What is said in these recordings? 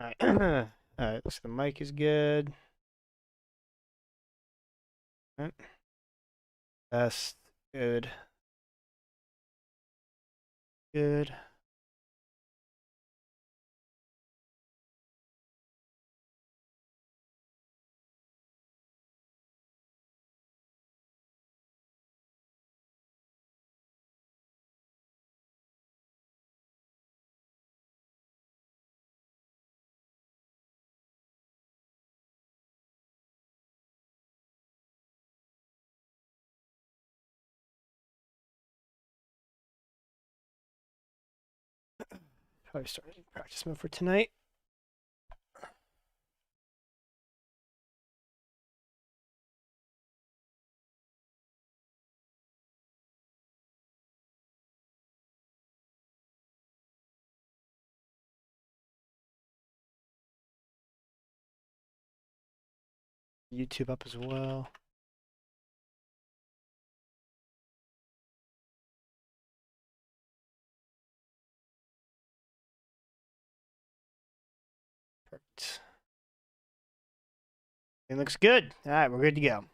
Alright. Alright, looks like the mic is good. Alright. Test. Good. Good. Probably starting practice mode for tonight. YouTube up as well. Perfect. It looks good. Alright, we're good to go.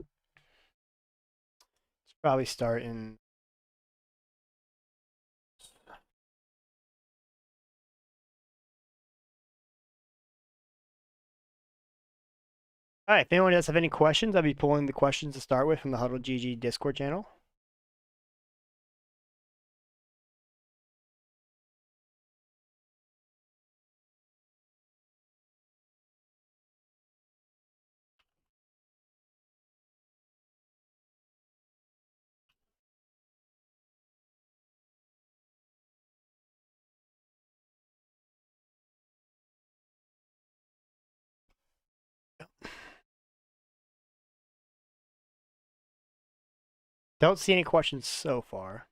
Let's probably start in Alright, if anyone does have any questions, I'll be pulling the questions to start with from the Huddle GG Discord channel. Don't see any questions so far.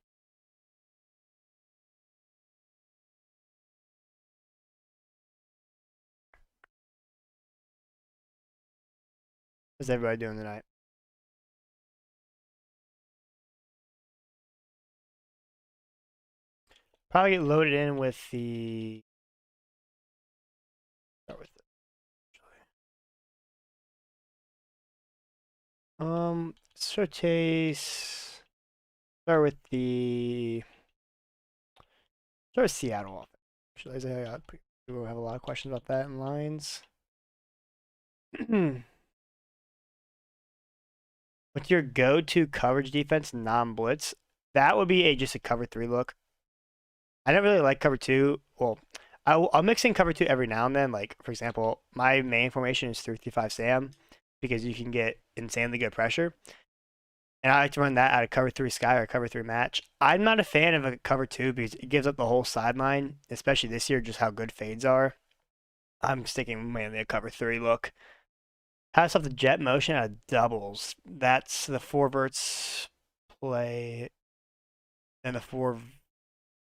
How's everybody doing tonight? Probably get loaded in with the start with it. Showcase. Start with the start with Seattle. Actually, we'll have a lot of questions about that in lines. What's your go-to coverage defense non-blitz? That would be just a cover 3 look. I don't really like cover 2. Well, I'll mix in cover 2 every now and then. Like, for example, my main formation is 3-5 Sam because you can get insanely good pressure. And I like to run that out of cover 3 Sky or cover 3 Match. I'm not a fan of a cover 2 because it gives up the whole sideline, especially this year, just how good fades are. I'm sticking mainly a cover 3 look. Pass off the jet motion out of doubles. That's the 4 verts play and the 4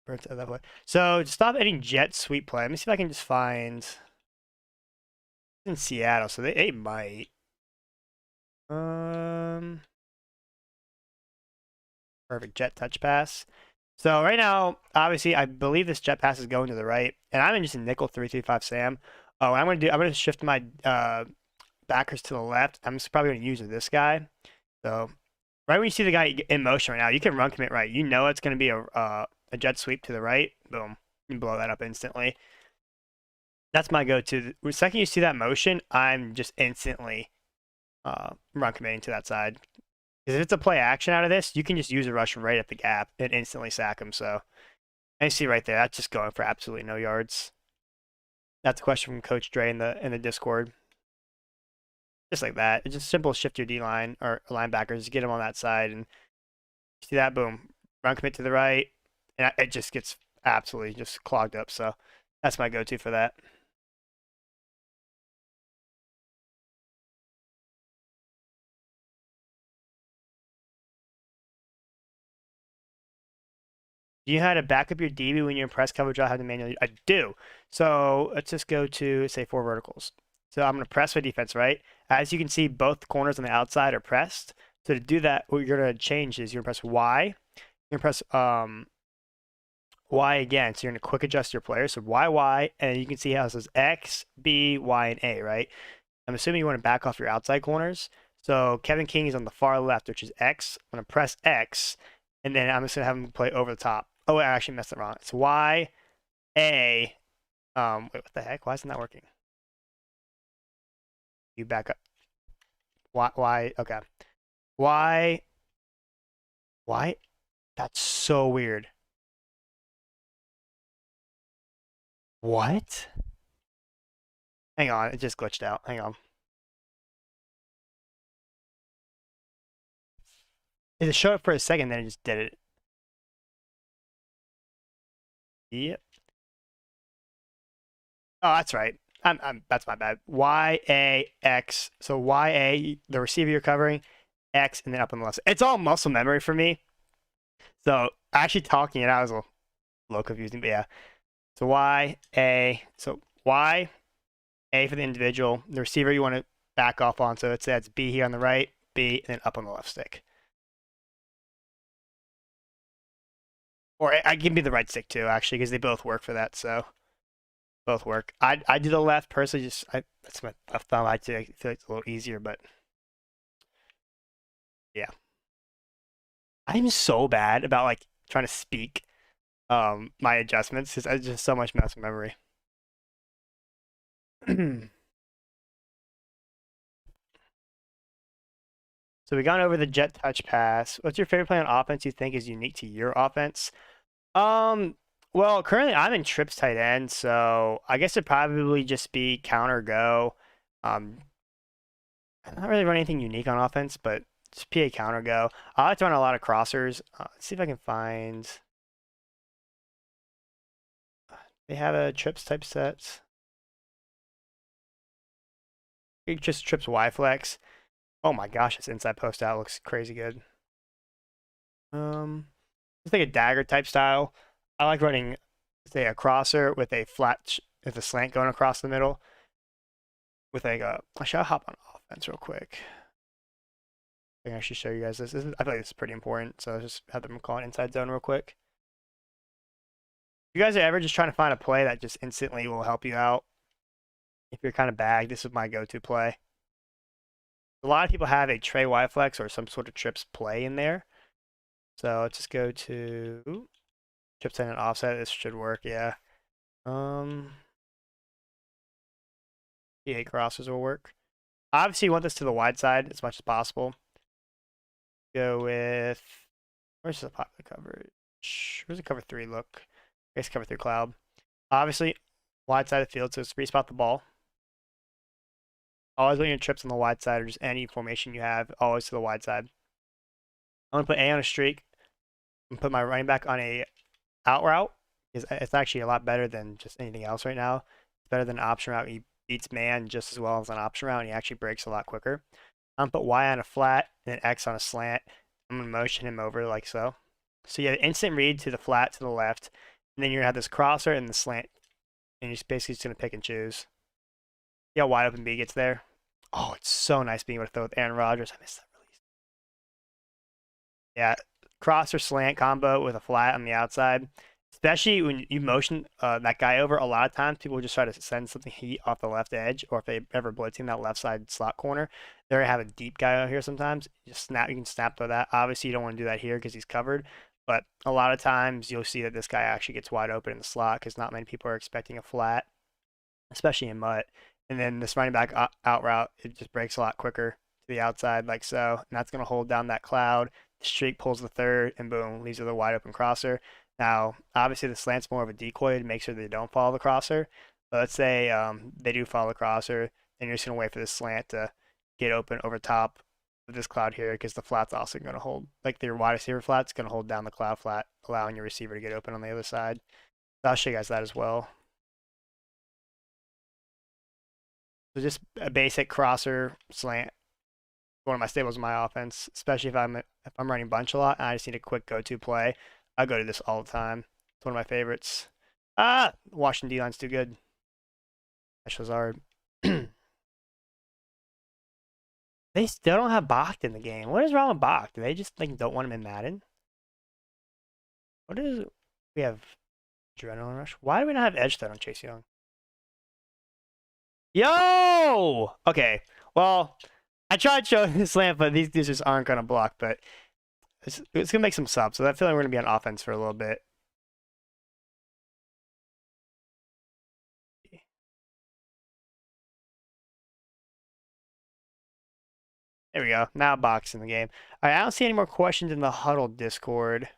verts of that play. So to stop any jet sweep play, let me see if I can just find in Seattle. So they might. Perfect jet touch pass. So right now, obviously, I believe this jet pass is going to the right, and I'm in just a nickel 3-3-5 Sam. Oh, I'm gonna shift my backers to the left. I'm just probably gonna use this guy. So right when you see the guy in motion right now, you can run commit right. You know it's gonna be a jet sweep to the right. Boom, you blow that up instantly. That's my go-to. The second you see that motion, I'm just instantly run committing to that side. Because if it's a play action out of this, you can just use a rush right at the gap and instantly sack him. So, and you see right there, that's just going for absolutely no yards. That's a question from Coach Dre in the Discord. Just like that. It's just simple shift your D line or linebackers, get them on that side, and see that, boom, run commit to the right, and it just gets absolutely just clogged up. So that's my go-to for that. Do you know how to back up your DB when you're in press coverage? I have to manually. I do. So let's just go to say 4 verticals. So I'm going to press my defense, right? As you can see, both corners on the outside are pressed. So to do that, what you're gonna change is you're gonna press Y. You're gonna press Y again. So you're gonna quick adjust your player. So Y, and you can see how it says X, B, Y, and A, right? I'm assuming you want to back off your outside corners. So Kevin King is on the far left, which is X. I'm gonna press X, and then I'm just gonna have him play over the top. Oh, I actually messed it wrong. It's Y, A. Wait, what the heck? Why isn't that working? You back up. Y, okay. Y, Y. That's so weird. What? Hang on, it just glitched out. Hang on. It showed up for a second, then it just did it. Yep. Oh, that's right. That's my bad. Y A X. So Y A, the receiver you're covering, X, and then up on the left. It's all muscle memory for me. So actually talking it out was a little confusing, but yeah. So Y A. So Y A for the individual. The receiver you want to back off on. So that's B here on the right, B, and then up on the left stick. Or I give me the right stick too, actually, because they both work for that. So both work. I do the left personally. That's my thumb. I feel like it's a little easier, but yeah. I'm so bad about like trying to speak my adjustments because I just so much muscle memory. So we gone over the jet touch pass. What's your favorite play on offense you think is unique to your offense? Um, well, currently I'm in trips tight end, so I guess it'd probably just be counter go. Um, I'm not really running anything unique on offense, but just PA counter go. I like to run a lot of crossers. Let's see if I can find. They have a trips type set. Just trips Y flex. Oh my gosh, this inside post out looks crazy good. It's like a dagger type style. I like running, say, a crosser with a with a slant going across the middle. With like a, I should hop on offense real quick. I can actually show you guys this. I feel like this is pretty important, so I'll just have them call it inside zone real quick. If you guys are ever just trying to find a play that just instantly will help you out, if you're kind of bagged, this is my go-to play. A lot of people have a Trey Y flex or some sort of trips play in there. So let's just go to trips in and offset. This should work, yeah. PA crosses will work. Obviously, you want this to the wide side as much as possible. Go with, where's the popular coverage? Where's the cover 3 look? I guess cover 3 cloud. Obviously, wide side of the field, so it's respot the ball. Always when your trips on the wide side or just any formation you have, always to the wide side. I'm going to put A on a streak. I'm going to put my running back on a out route. It's actually a lot better than just anything else right now. It's better than an option route. He beats man just as well as an option route, and he actually breaks a lot quicker. I'm going to put Y on a flat and then X on a slant. I'm going to motion him over like so. So you have instant read to the flat to the left, and then you're going to have this crosser and the slant, and you're basically just going to pick and choose. See how wide open B gets there? Oh, it's so nice being able to throw with Aaron Rodgers. I missed that release. Yeah, cross or slant combo with a flat on the outside. Especially when you motion that guy over, a lot of times people just try to send something heat off the left edge, or if they ever blitzing that left side slot corner, they're gonna have a deep guy out here sometimes. You can snap through that. Obviously, you don't want to do that here because he's covered, but a lot of times you'll see that this guy actually gets wide open in the slot because not many people are expecting a flat, especially in MUT. And then this running back out route, it just breaks a lot quicker to the outside like so, and that's gonna hold down that cloud. The streak pulls the third, and boom, leaves with a wide open crosser. Now, obviously, the slant's more of a decoy to make sure they don't follow the crosser. But let's say they do follow the crosser, then you're just going to wait for the slant to get open over top of this cloud here because the flat's also going to hold, like your wide receiver flat's going to hold down the cloud flat, allowing your receiver to get open on the other side. So I'll show you guys that as well. So just a basic crosser slant. One of my staples in my offense, especially if I'm running bunch a lot and I just need a quick go-to play. I go to this all the time. It's one of my favorites. Washington D-line's too good. That's Lazard. I They still don't have Bach in the game. What is wrong with Bach? Do they just like don't want him in Madden? What is we have Adrenaline Rush? Why do we not have Edge Threat on Chase Young? Yo! Okay. Well, I tried showing this Slant, but these just aren't gonna block, but it's gonna make some subs, so I feel like we're gonna be on offense for a little bit. There we go. Now Bach's in the game. All right, I don't see any more questions in the Huddle Discord.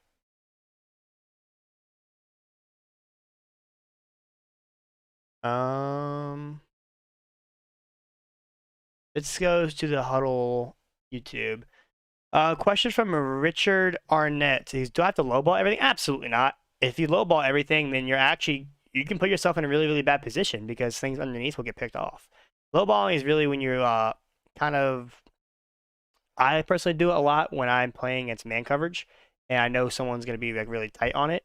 This goes to the Huddle YouTube. Question from Richard Arnett. Do I have to lowball everything? Absolutely not. If you lowball everything, then you can put yourself in a really, really bad position because things underneath will get picked off. Lowballing is really when you're kind of. I personally do it a lot when I'm playing against man coverage, and I know someone's going to be like really tight on it.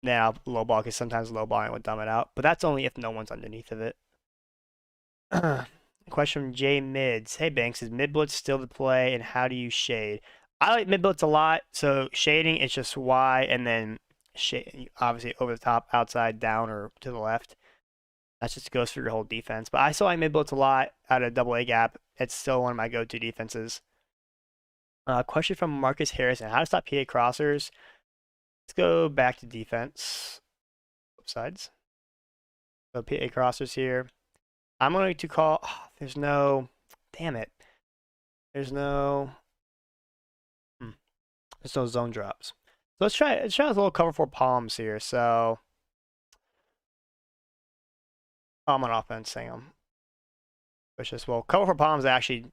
Then I'll lowball because sometimes lowballing will dumb it out, but that's only if no one's underneath of it. Question from Jay Mids. Hey Banks, is mid blitz still the play, and how do you shade? I like mid blitz a lot. So shading is just Y, and then shade, obviously over the top, outside, down, or to the left. That just goes for your whole defense. But I still like mid blitz a lot out of double A gap. It's still one of my go-to defenses. Question from Marcus Harrison. How to stop PA crossers? Let's go back to defense. Flip sides. So PA crossers here. I'm going to call. Oh, there's no. Damn it. There's no. There's no zone drops. So let's try a little cover for palms here. So I'm on offense. Hang on. Push this. Well, cover for palms actually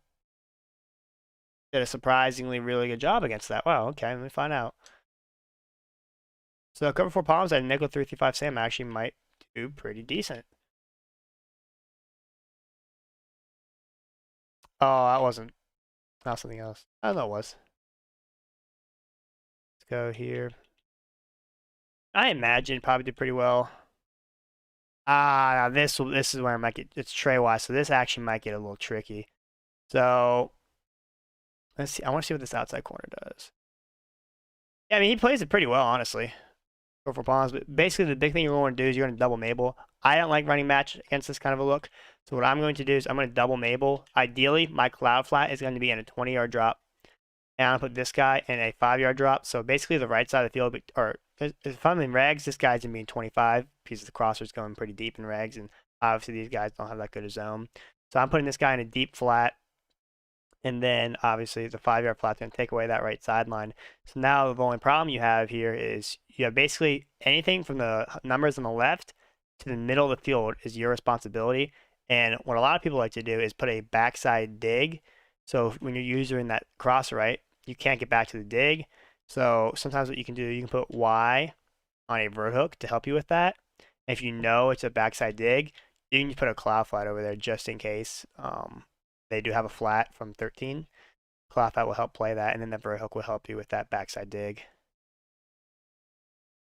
did a surprisingly really good job against that. Wow. Okay. Let me find out. So cover for palms at nickel 335 Sam actually might do pretty decent. Oh, that wasn't. Not something else. I don't know what it was. Let's go here. I imagine probably did pretty well. This is where I might get. It's tray wise, so this actually might get a little tricky. So let's see. I want to see what this outside corner does. Yeah, I mean he plays it pretty well, honestly. Go for pawns, but basically the big thing you're going to do is you're going to double Mabel. I don't like running match against this kind of a look. So what I'm going to do is I'm going to double Mabel. Ideally, my cloud flat is going to be in a 20-yard drop. And I'm going to put this guy in a 5-yard drop. So basically the right side of the field, or if I'm in rags, this guy's going to be in 25 because the crosser's going pretty deep in rags. And obviously these guys don't have that good a zone. So I'm putting this guy in a deep flat. And then obviously the 5-yard flat's going to take away that right sideline. So now the only problem you have here is you have basically anything from the numbers on the left to the middle of the field is your responsibility. And what a lot of people like to do is put a backside dig. So when you're using that cross right, you can't get back to the dig. So sometimes what you can do, you can put Y on a vert hook to help you with that. And if you know it's a backside dig, you can just put a cloud flat over there just in case. They do have a flat from 13. Cloud flat will help play that, and then the vert hook will help you with that backside dig.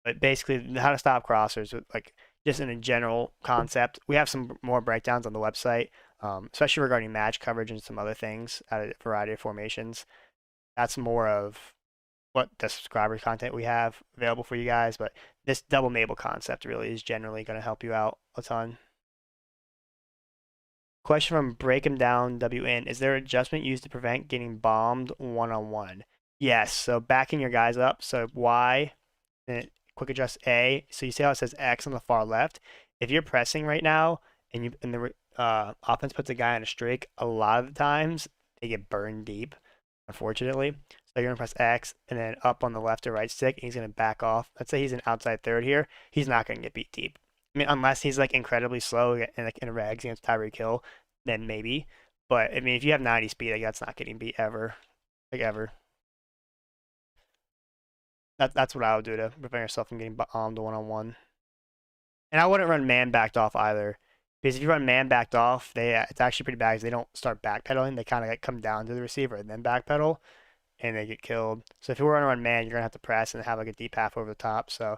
But basically, how to stop crossers, like just in a general concept, we have some more breakdowns on the website, especially regarding match coverage and some other things at a variety of formations. That's more of what the subscriber content we have available for you guys, but this double Mabel concept really is generally going to help you out a ton. Question from Break 'em Down WN. Is there an adjustment used to prevent getting bombed one-on-one? Yes, so backing your guys up. So Y, and quick adjust A. So you see how it says X on the far left? If you're pressing right now and the offense puts a guy on a streak, a lot of the times they get burned deep, unfortunately. So you're going to press X and then up on the left or right stick, and he's going to back off. Let's say he's an outside third here. He's not going to get beat deep. I mean, unless he's like incredibly slow and like in a rags against Tyreek Hill, then maybe. But I mean, if you have 90 speed, like that's not getting beat ever, like ever. That's what I would do to prevent yourself from getting bombed one-on-one. And I wouldn't run man backed off either, because if you run man backed off, it's actually pretty bad because they don't start backpedaling. They kind of like come down to the receiver and then backpedal, and they get killed. So if you were to run man, you're gonna have to press and have like a deep half over the top. So,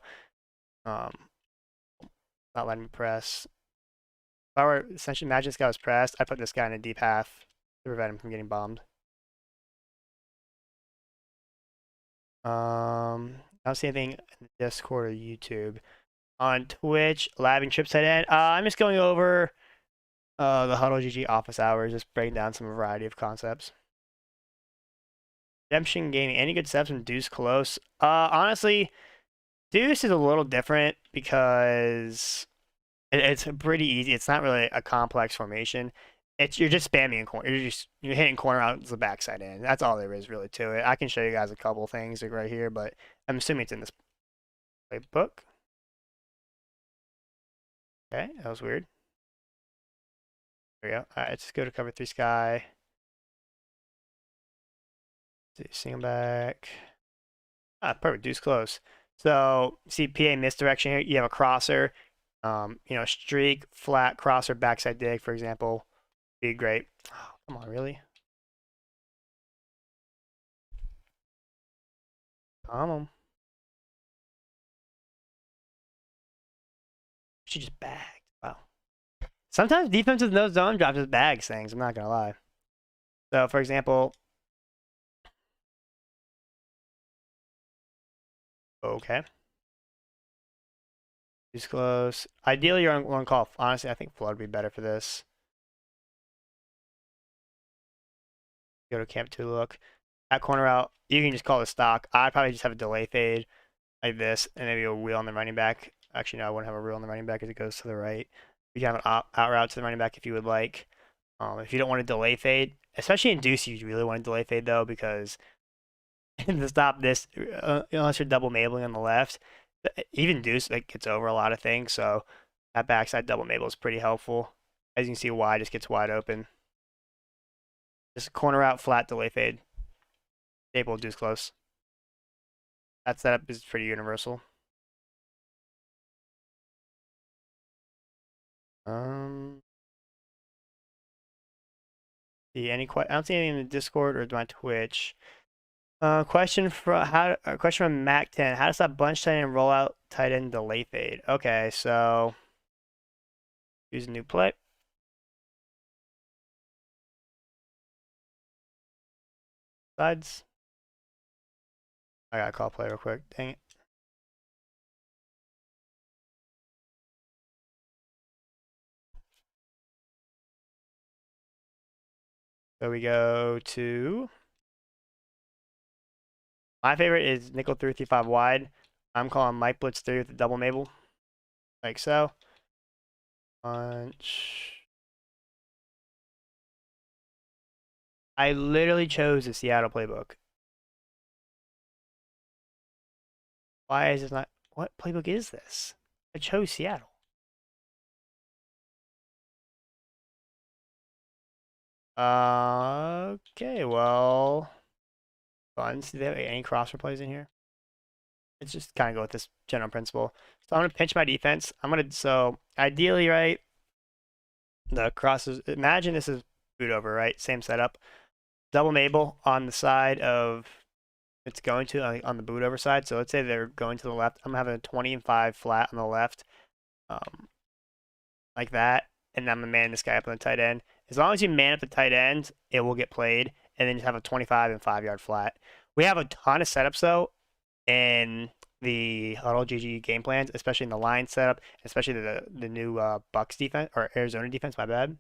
not letting me press. If I were essentially imagine this guy was pressed, I put this guy in a deep half prevent him from getting bombed. I don't see anything in the Discord or YouTube. On Twitch, Lab and Trips head in. I'm just going over the Huddle GG office hours, just breaking down some variety of concepts. Redemption Gaming, any good steps from Deuce Close? Honestly, Deuce is a little different because it's pretty easy. It's not really a complex formation. You're just spamming in corner. You're hitting corner out the backside in. That's all there is really to it. I can show you guys a couple things like right here, but I'm assuming it's in this playbook. Okay, that was weird. There we go. All right, let's go to cover 3 sky. Single back. Perfect. Deuce close. So see PA misdirection here. You have a crosser. Streak, flat, crosser, backside dig, for example. Be great. Oh, come on, really? Come on. She just bagged. Wow. Sometimes defense with no zone drops just bags things. I'm not gonna lie. So, for example, okay. He's close. Ideally, you're on one call. Honestly, I think flood would be better for this. Go to camp 2 look. That corner out, you can just call it stock. I'd probably just have a delay fade like this, and maybe a wheel on the running back. Actually, no, I wouldn't have a wheel on the running back as it goes to the right. You can have an out route to the running back if you would like. If you don't want to delay fade, especially in Deuce, you really want to delay fade though, because to stop this, unless you're double mabling on the left, even Deuce gets over a lot of things. So that backside double mabel is pretty helpful. As you can see, Y just gets wide open. Just corner out, flat, delay fade. Staple, Deuce close. That setup is pretty universal. See any I don't see anything in the Discord or my Twitch. Question from Mac 10. How does that bunch tight end roll out tight end delay fade? Okay, so use a new play. Sides. I gotta call play real quick. Dang it. So we go to my favorite is nickel 335 wide. I'm calling Mike Blitz 3 with the double mabel, like so. Bunch. I literally chose the Seattle playbook. Why is this not? What playbook is this? I chose Seattle. Okay, well, fun. Do they have any crosser plays in here? Let's just kind of go with this general principle. So I'm gonna pinch my defense. So ideally, right, the crosses. Imagine this is boot over, right? Same setup. Double mabel on the side of it's going to on the boot over side. So let's say they're going to the left. I'm having a 20 and 5 flat on the left, like that, and I'm gonna man this guy up on the tight end. As long as you man up the tight end, it will get played, and then you have a 25 and 5-yard flat. We have a ton of setups though in the Huddle GG game plans, especially in the line setup, especially the new Bucks defense or Arizona defense. My bad.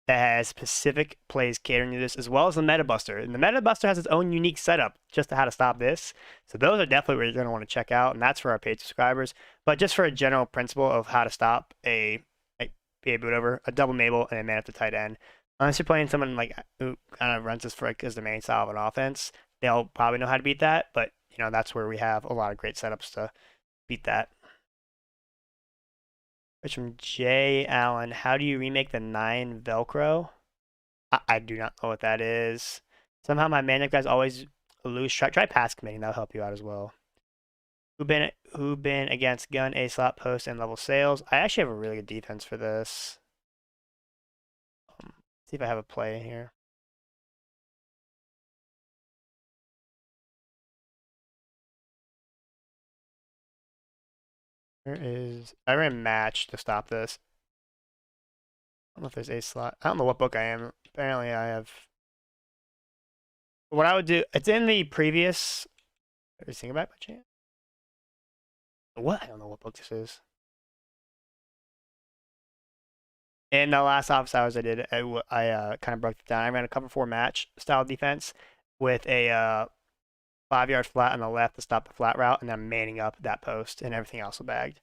That has specific plays catering to this, as well as the Meta Buster. And the Meta Buster has its own unique setup just to how to stop this. So those are definitely where you're going to want to check out, and that's for our paid subscribers. But just for a general principle of how to stop a PA boot over, a double mabel, and a man at the tight end. Unless you're playing someone who kind of runs this for as the main style of an offense, they'll probably know how to beat that. But that's where we have a lot of great setups to beat that. It's from Jay Allen. How do you remake the 9 Velcro? I do not know what that is. Somehow my man guys always lose track. Try pass committing. That'll help you out as well. Who been against gun, A slot, post, and level sales? I actually have a really good defense for this. See if I have a play in here. I ran match to stop this. I don't know if there's A slot. I don't know what book I am apparently I have. What I would do, it's in the previous. Are you thinking about by chance? What? I don't know what book this is. In the last office hours I did, I kind of broke it down. I ran a cover 4 match style defense with a 5-yard flat on the left to stop the flat route, and then manning up that post, and everything else was bagged.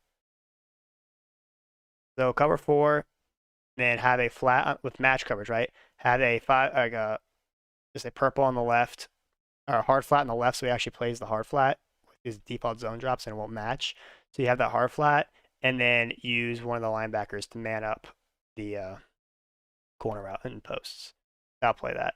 So cover 4, then have a flat with match coverage, right? Have a just a purple on the left, or a hard flat on the left, so he actually plays the hard flat with his default zone drops and it won't match. So you have that hard flat, and then use one of the linebackers to man up the corner route and posts. I'll play that.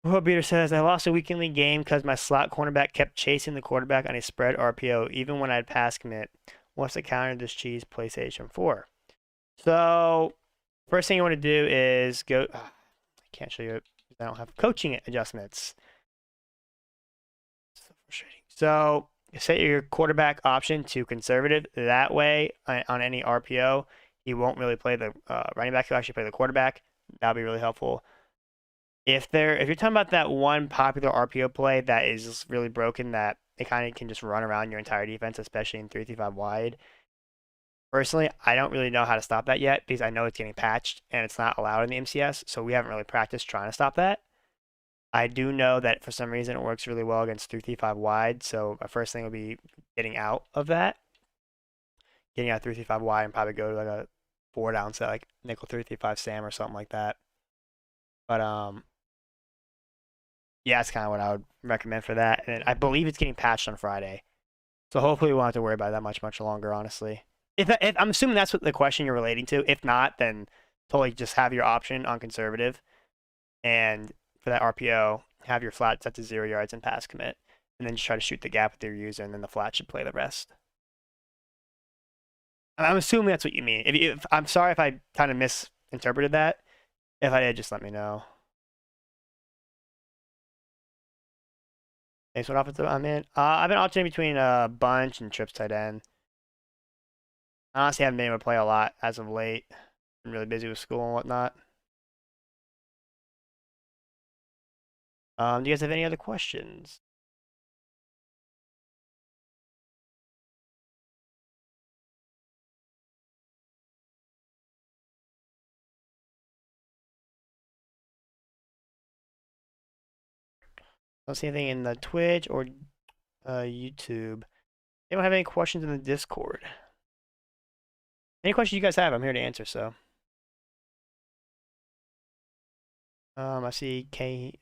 Well, Peter says, I lost a weekend league game because my slot cornerback kept chasing the quarterback on a spread RPO, even when I'd pass commit. What's the counter to this cheese PlayStation 4? So, first thing you want to do is go. I can't show you it because I don't have coaching adjustments. So frustrating. So, set your quarterback option to conservative. That way, on any RPO, he won't really play the running back. He'll actually play the quarterback. That'll be really helpful. If you're talking about that one popular RPO play that is really broken, that it kind of can just run around your entire defense, especially in 3-5 wide. Personally, I don't really know how to stop that yet because I know it's getting patched and it's not allowed in the MCS, so we haven't really practiced trying to stop that. I do know that for some reason it works really well against 3-5 wide, so my first thing will be getting out of that. Getting out 3-5 wide and probably go to like a 4 down set, like nickel 3-5 Sam or something like that. But yeah, that's kind of what I would recommend for that. And I believe it's getting patched on Friday. So hopefully we won't have to worry about that much longer, honestly. If I'm assuming that's what the question you're relating to. If not, then totally just have your option on conservative. And for that RPO, have your flat set to 0 yards and pass commit. And then just try to shoot the gap with your user, and then the flat should play the rest. I'm assuming that's what you mean. If I'm sorry if I kind of misinterpreted that. If I did, just let me know. Thanks. What offensive I'm in? I've been alternating between bunch and trips tight end. I honestly haven't been able to play a lot as of late. I'm really busy with school and whatnot. Do you guys have any other questions? Don't see anything in the Twitch or YouTube. Anyone have any questions in the Discord? Any questions you guys have, I'm here to answer. So, I see K.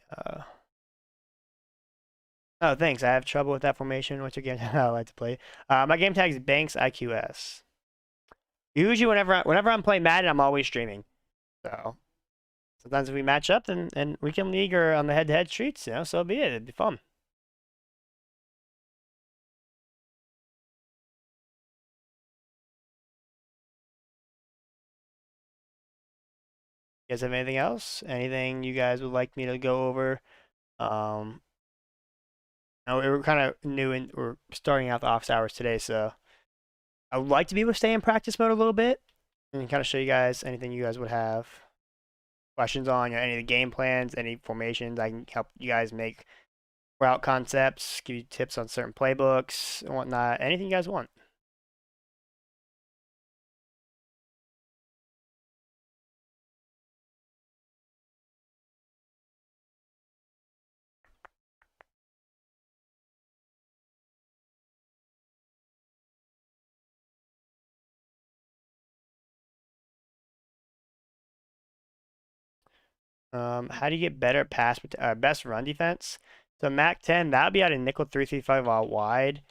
Oh, thanks. I have trouble with that formation. What's your game tag I like to play? My game tag is Banks IQS. Usually, whenever I'm playing Madden, I'm always streaming. So sometimes if we match up and weekend league or on the head-to-head streets, so be it. It'd be fun. You guys have anything else? Anything you guys would like me to go over? No, we're kind of new and we're starting out the office hours today, so I would like to be able to stay in practice mode a little bit and kind of show you guys anything you guys would have questions on, any of the game plans, any formations. I can help you guys make route concepts, give you tips on certain playbooks and whatnot. Anything you guys want. How do you get better best run defense? So Mac 10, that'll be at a nickel 3-3-5 out wide.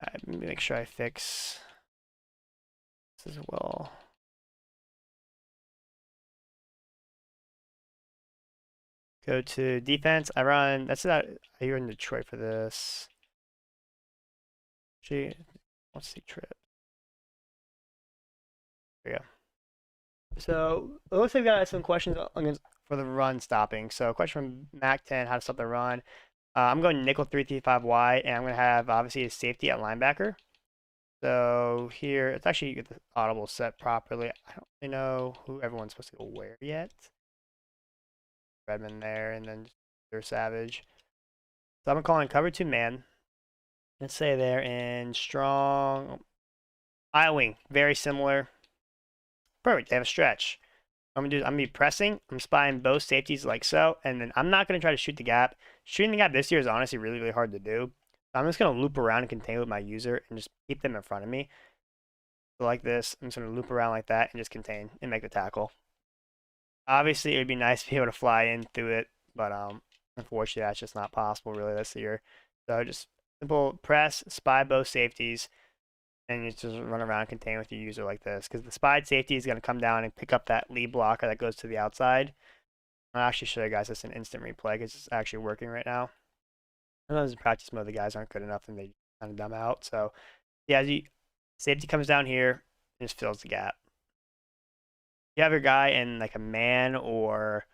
Let me make sure I fix this as well. Go to defense. I run. That's that. You're in Detroit for this. Gee, let's see trip. There you go. So it looks like we got some questions for the run stopping. So question from Mac 10, how to stop the run. I'm going nickel 3-3-5 wide, and I'm going to have obviously a safety at linebacker. So here, it's actually you get the audible set properly. I don't really know who everyone's supposed to go where yet. Redmond there, and then they're Savage. So I'm calling cover 2 man. Let's say they're in strong I wing, very similar. Perfect. They have a stretch. I'm gonna be pressing. I'm spying both safeties like so, and then I'm not gonna try to shoot the gap. Shooting the gap this year is honestly really, really hard to do. So I'm just gonna loop around and contain with my user and just keep them in front of me. So like this, I'm just gonna loop around like that and just contain and make the tackle. Obviously, it would be nice to be able to fly in through it, but unfortunately, that's just not possible really this year. So just simple press, spy both safeties, and you just run around and contain with your user like this. Because the spied safety is going to come down and pick up that lead blocker that goes to the outside. I'll actually show you guys this in instant replay because it's actually working right now. Sometimes in practice mode, the guys aren't good enough and they kind of dumb out. So yeah, safety comes down here and just fills the gap. You have your guy in like a man or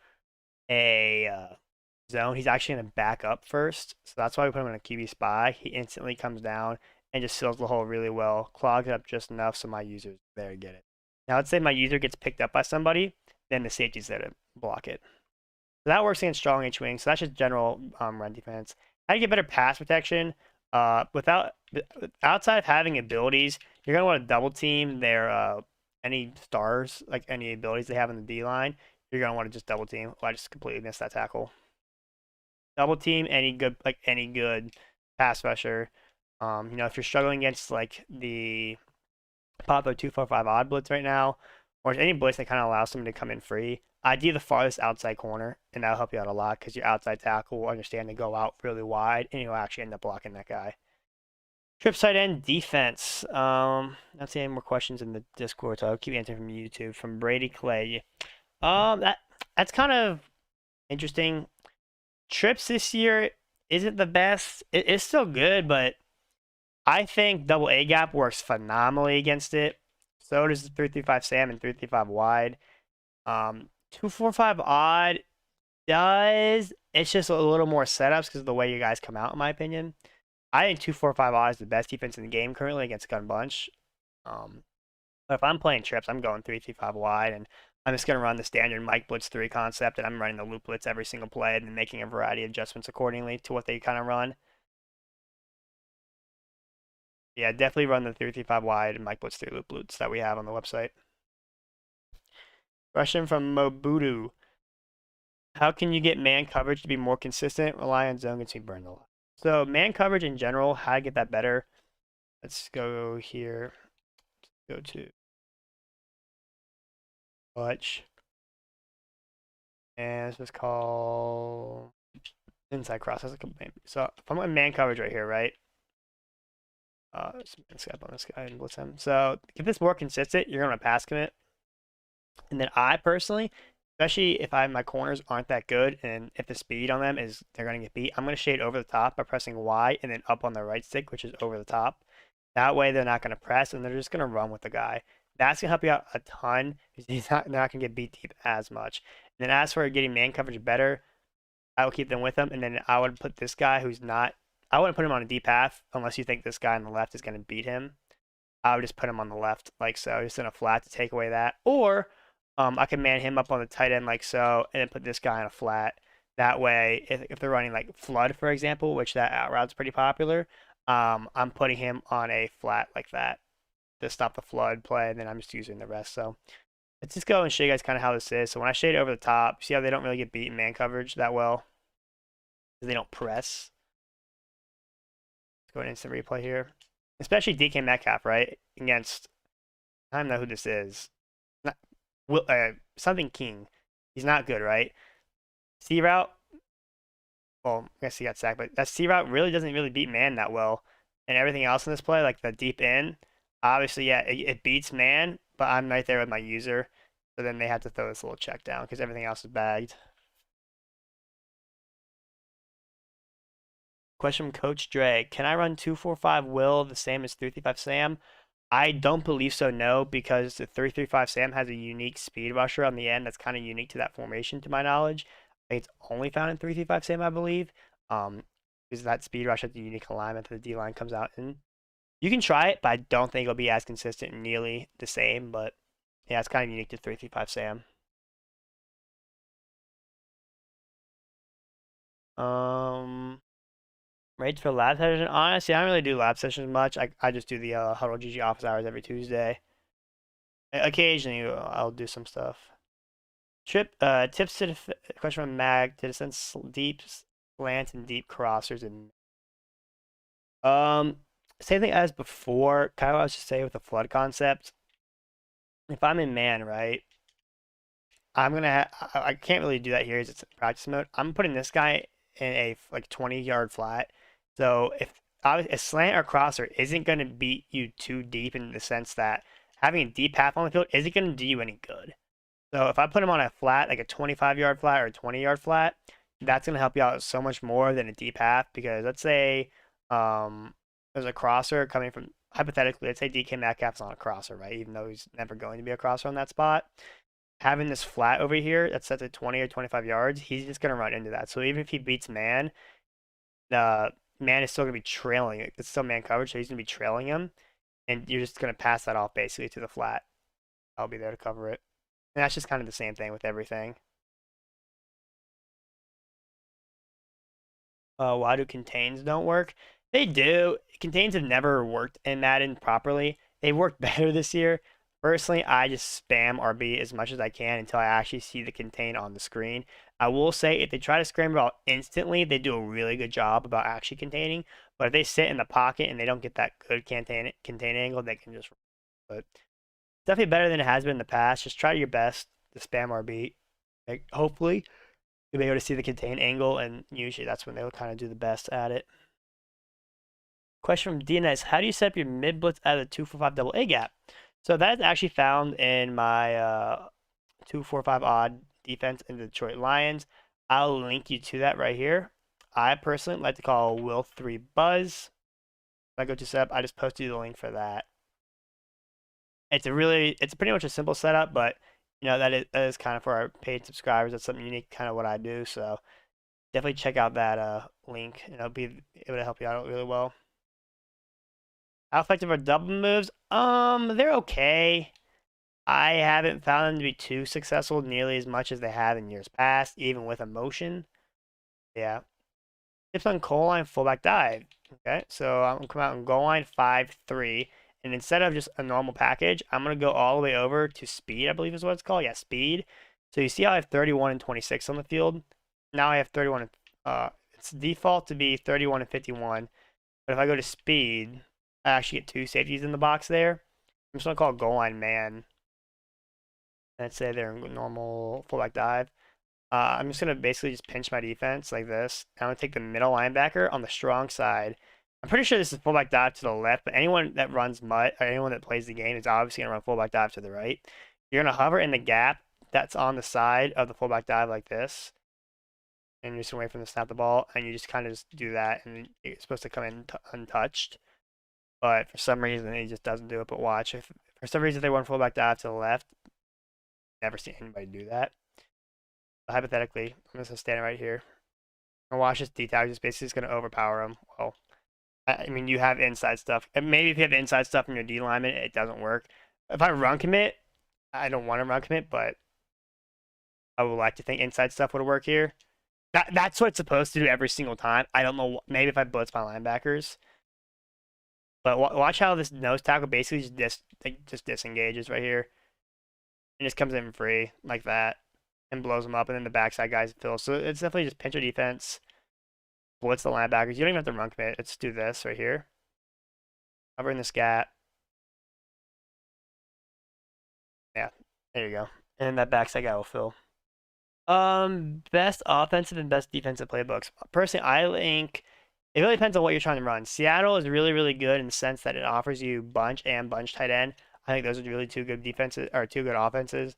a zone, he's actually going to back up first. So that's why we put him in a QB spy. He instantly comes down and just seals the hole really well, clogs it up just enough so my user's there to get it. Now let's say my user gets picked up by somebody, then the safety's there to block it. So that works against strong H-wing. So that's just general run defense. How do you get better pass protection? Outside of having abilities, you're gonna want to double team their any stars, like any abilities they have in the D line. You're gonna want to just double team. Oh, I just completely missed that tackle. Double team any good pass rusher. If you're struggling against like the Pop 245 odd blitz right now, or any blitz that kind of allows someone to come in free, ID the farthest outside corner, and that'll help you out a lot because your outside tackle will understand to go out really wide, and you'll actually end up blocking that guy. Trip side end defense. Not seeing any more questions in the Discord, so I'll keep answering from YouTube. From Brady Clay. That's kind of interesting. Trips this year isn't the best. It's still good, but I think double A gap works phenomenally against it. So does the 335 Sam and 335 wide. 245 odd does. It's just a little more setups because of the way you guys come out, in my opinion. I think 245 odd is the best defense in the game currently against Gun Bunch. But if I'm playing trips, I'm going 335 wide, and I'm just going to run the standard Mike Blitz 3 concept, and I'm running the loop blitz every single play and then making a variety of adjustments accordingly to what they kind of run. Yeah, definitely run the 335 wide and Mike Blitz 3 loop blitz that we have on the website. Question from Mobudu. How can you get man coverage to be more consistent? Rely on zone gets me burned a lot. So man coverage in general, how to get that better? Let's go here. Go to Clutch. And let's just call inside cross as a complaint. So if I'm on man coverage right here, right? Skype on this guy and blitz him. So to get this more consistent, you're gonna pass commit. And then I personally, especially if my corners aren't that good and if the speed on them is they're gonna get beat, I'm gonna shade over the top by pressing Y and then up on the right stick, which is over the top. That way they're not gonna press and they're just gonna run with the guy. That's gonna help you out a ton because they're not gonna get beat deep as much. And then as for getting man coverage better, I will keep them with them, and then I would put this guy who's not. I wouldn't put him on a deep path unless you think this guy on the left is going to beat him. I would just put him on the left like so, just in a flat to take away that. Or I can man him up on the tight end like so, and then put this guy on a flat. That way, if they're running like flood, for example, which that out route's pretty popular, I'm putting him on a flat like that to stop the flood play, and then I'm just using the rest. So let's just go and show you guys kind of how this is. So when I shade over the top, see how they don't really get beat in man coverage that well? Because they don't press. Let's go to instant replay here. Especially DK Metcalf, right? Against, I don't know who this is. Not, something King. He's not good, right? C route. Well, I guess he got sacked, but that C route really doesn't really beat man that well. And everything else in this play, like the deep in, obviously, yeah, it beats man, but I'm right there with my user. So then they have to throw this little check down because everything else is bagged. Question from Coach Dre. Can I run 245 Will the same as 335 Sam? I don't believe so, no, because the 335 Sam has a unique speed rusher on the end that's kind of unique to that formation, to my knowledge. I think it's only found in 335 Sam, I believe. Because that speed rush has the unique alignment that the D line comes out in. You can try it, but I don't think it'll be as consistent and nearly the same. But yeah, it's kind of unique to 335 Sam. Rates for lab session. Honestly, I don't really do lab sessions much. I just do the Huddle GG office hours every Tuesday. Occasionally, I'll do some stuff. Tips to question from Mag to defend deep slant and deep crossers and um same thing as before. Kind of what I was just saying with the flood concept. If I'm in man, right, I'm gonna I can't really do that here as it's practice mode. I'm putting this guy in a like 20-yard flat. So if a slant or crosser isn't gonna beat you too deep in the sense that having a deep half on the field isn't gonna do you any good. So if I put him on a flat, like a 25-yard flat or a 20-yard flat, that's gonna help you out so much more than a deep half because let's say there's a crosser coming from hypothetically, let's say DK Metcalf's on a crosser, right? Even though he's never going to be a crosser on that spot. Having this flat over here that's set to 20 or 25 yards, he's just gonna run into that. So even if he beats man, the man is still gonna be trailing it. It's still man coverage, so he's gonna be trailing him, and you're just gonna pass that off basically to the flat. I'll be there to cover it. And that's just kind of the same thing with everything. Why do contains don't work? They do. Contains have never worked in Madden properly. They worked better this year. Personally, I just spam RB as much as I can until I actually see the contain on the screen. I will say if they try to scramble out instantly, they do a really good job about actually containing. But if they sit in the pocket and they don't get that good contain angle, they can just. But definitely better than it has been in the past. Just try your best to spam RB. Like, hopefully, you'll be able to see the contain angle, and usually that's when they'll kind of do the best at it. Question from DNS: how do you set up your mid blitz at a 2-4-5 double A gap? So that's actually found in my 2-4-5 odd defense in the Detroit Lions. I'll link you to that right here. I personally like to call Will 3 Buzz. If I go to setup, I just posted you the link for that. It's pretty much a simple setup, but you know that is kind of for our paid subscribers. That's something unique, kind of what I do. So definitely check out that link, and it'll be able to help you out really well. How effective are double moves? They're okay. I haven't found them to be too successful nearly as much as they have in years past, even with emotion. Yeah. Tips on goal line fullback dive. Okay, so I'm gonna come out and goal line 5-3. And instead of just a normal package, I'm gonna go all the way over to speed, I believe is what it's called. Yeah, speed. So you see how I have 31 and 26 on the field? Now I have 31 and it's default to be 31 and 51. But if I go to speed, I actually get two safeties in the box there. I'm just gonna call goal line man. Let's say they're in normal fullback dive. I'm just gonna basically just pinch my defense like this. I'm gonna take the middle linebacker on the strong side. I'm pretty sure this is fullback dive to the left, but anyone that runs MUT or anyone that plays the game is obviously gonna run fullback dive to the right. You're gonna hover in the gap that's on the side of the fullback dive like this, and you're just away from the snap the ball, and you just kind of just do that, and it's supposed to come in untouched. But for some reason, he just doesn't do it. But watch, if for some reason they run fullback dive to the left, never seen anybody do that. But hypothetically, I'm just gonna stand right here. And watch this D-tag just basically just gonna overpower him. Well, I mean, you have inside stuff. And maybe if you have inside stuff in your D lineman, it doesn't work. If I run commit, I don't want to run commit, but I would like to think inside stuff would work here. That's what it's supposed to do every single time. I don't know. Maybe if I blitz my linebackers. But watch how this nose tackle basically just disengages right here. And just comes in free like that. And blows them up. And then the backside guys fill. So it's definitely just pinch your defense. Blitz the linebackers. You don't even have to run commit. Let's do this right here. Cover in this gap. Yeah, there you go. And then that backside guy will fill. Best offensive and best defensive playbooks. Personally, I think it really depends on what you're trying to run. Seattle is really, really good in the sense that it offers you bunch and bunch tight end. I think those are really two good defenses or two good offenses.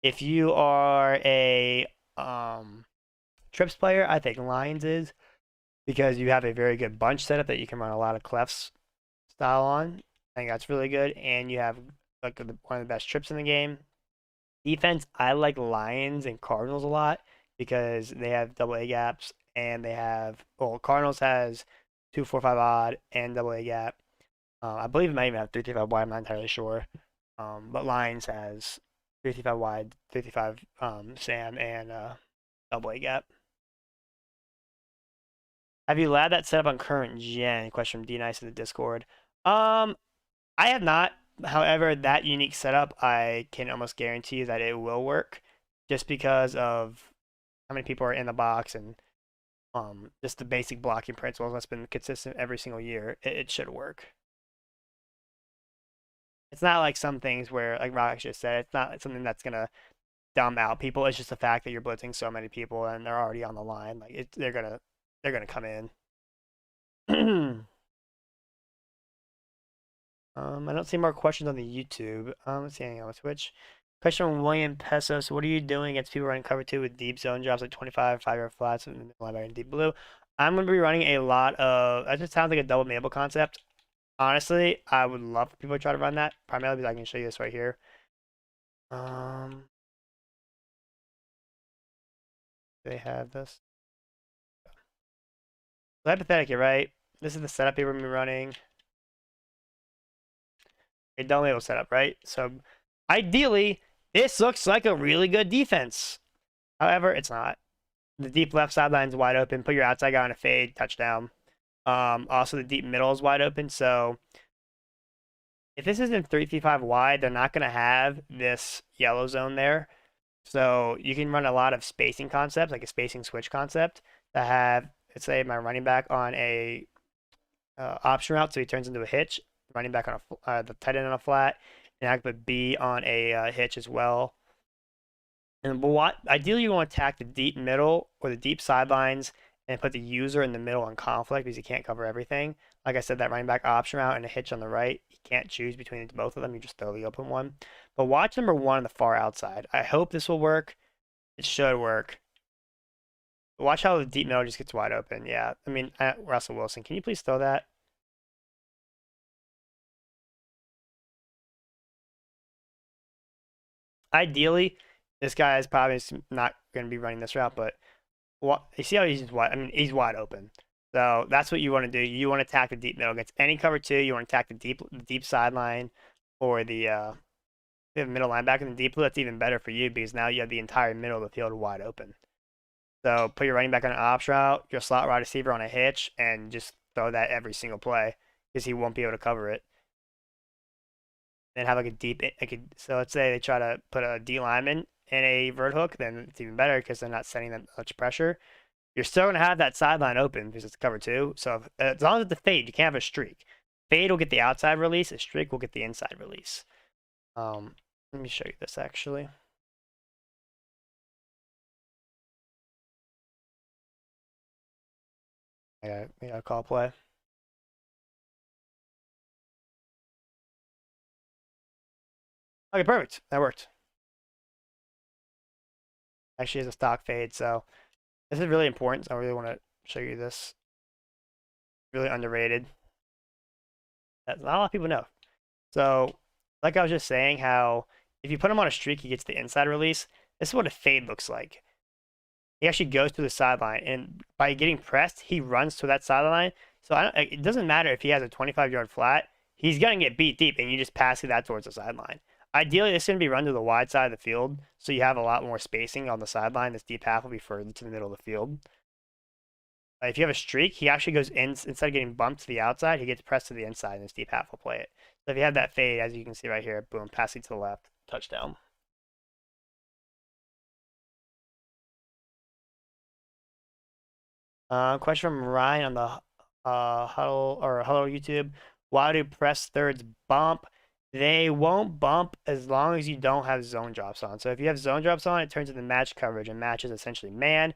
If you are a trips player, I think Lions is because you have a very good bunch setup that you can run a lot of clefs style on. I think that's really good, and you have like one of the best trips in the game. Defense, I like Lions and Cardinals a lot because they have double A gaps and they have Cardinals has 2-4-5 odd and double A gap. I believe it might even have 3-5 wide. I'm not entirely sure. But Lions has 3-5 wide, 3-5 Sam and double A gap. Have you allowed that setup on current gen? Question from D Nice in the Discord. Um, I have not. However, that unique setup, I can almost guarantee you that it will work, just because of how many people are in the box and just the basic blocking principles that's been consistent every single year. It should work. It's not like some things where, like Rock just said, it's not something that's gonna dumb out people. It's just the fact that you're blitzing so many people and they're already on the line. Like they're gonna come in. I don't see more questions on the YouTube. Let's see anything on Twitch. Question from William Pesos. What are you doing against people running cover two with deep zone drops like 25, 5-yard flats, and linebacker in deep blue? I'm going to be running a lot of. That just sounds like a double Mabel concept. Honestly, I would love for people to try to run that. Primarily because I can show you this right here. They have this. So hypothetically, right? This is the setup you're going to be running. A double Mabel setup, right? So ideally, this looks like a really good defense. However, it's not. The deep left sideline is wide open. Put your outside guy on a fade, touchdown. Also, the deep middle is wide open. So if this isn't 3-5 wide, they're not going to have this yellow zone there. So you can run a lot of spacing concepts, like a spacing switch concept, that have, let's say, my running back on a option route, so he turns into a hitch. Running back on the tight end on a flat, and I could put B on a hitch as well. And what ideally you want to attack the deep middle or the deep sidelines and put the user in the middle on conflict because you can't cover everything. Like I said, that running back option route and a hitch on the right, you can't choose between both of them. You just throw the open one. But watch number one on the far outside. I hope this will work. It should work. Watch how the deep middle just gets wide open. Yeah, I mean, Russell Wilson, can you please throw that? Ideally, this guy is probably not going to be running this route, but you see how he's wide? I mean, he's wide open. So that's what you want to do. You want to attack the deep middle against any cover two. You want to attack the deep sideline or the middle linebacker in the deep blue. That's even better for you because now you have the entire middle of the field wide open. So put your running back on an ops route, your slot wide receiver on a hitch, and just throw that every single play because he won't be able to cover it. And have like a deep, so let's say they try to put a D lineman in a vert hook, then it's even better because they're not sending that much pressure. You're still going to have that sideline open because it's cover two. So as long as it's a fade, you can't have a streak. Fade will get the outside release. A streak will get the inside release. Let me show you this actually. I gotta call play. Okay, perfect. That worked. Actually, is a stock fade, so this is really important. So I really want to show you this. Really underrated. That not a lot of people know. So, like I was just saying, how if you put him on a streak, he gets the inside release. This is what a fade looks like. He actually goes to the sideline, and by getting pressed, he runs to that sideline. So it doesn't matter if he has a 25-yard flat. He's gonna get beat deep, and you just pass that towards the sideline. Ideally, this is gonna be run to the wide side of the field, so you have a lot more spacing on the sideline. This deep half will be further to the middle of the field. If you have a streak, he actually goes in instead of getting bumped to the outside, he gets pressed to the inside, and this deep half will play it. So if you have that fade, as you can see right here, boom, passing to the left, touchdown. Question from Ryan on the Huddle YouTube. Why do press thirds bump? They won't bump as long as you don't have zone drops on. So if you have zone drops on, it turns into match coverage, and match is essentially man.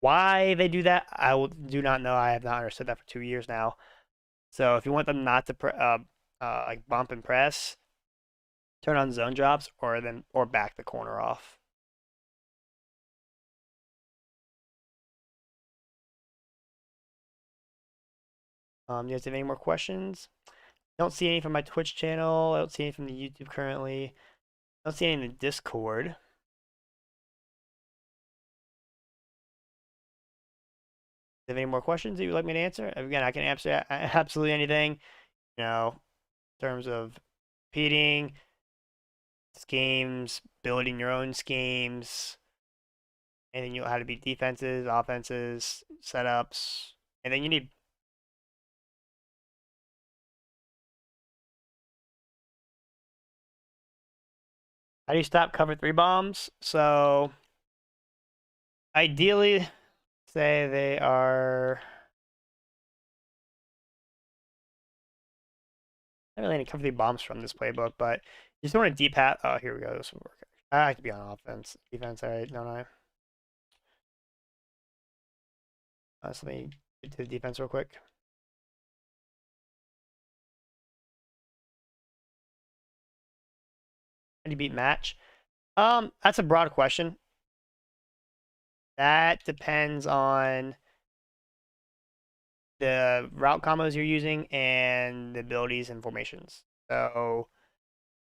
Why they do that, do not know. I have not understood that for 2 years now. So if you want them not to like bump and press, turn on zone drops or back the corner off. You guys have any more questions? I don't see any from my Twitch channel. I don't see any from the YouTube currently. I don't see any in the Discord. Do you have any more questions that you'd like me to answer? Again, I can answer absolutely anything, in terms of competing, schemes, building your own schemes, anything you know how to beat defenses, offenses, setups, And then you need how do you stop cover three bombs? So ideally, say they are not really any cover three bombs from this playbook, but you just want to deep hat. Oh, here we go. This will work. I like to be on offense, defense. All right, don't I? So let me get to the defense real quick. How do you beat match? That's a broad question. That depends on the route combos you're using and the abilities and formations. So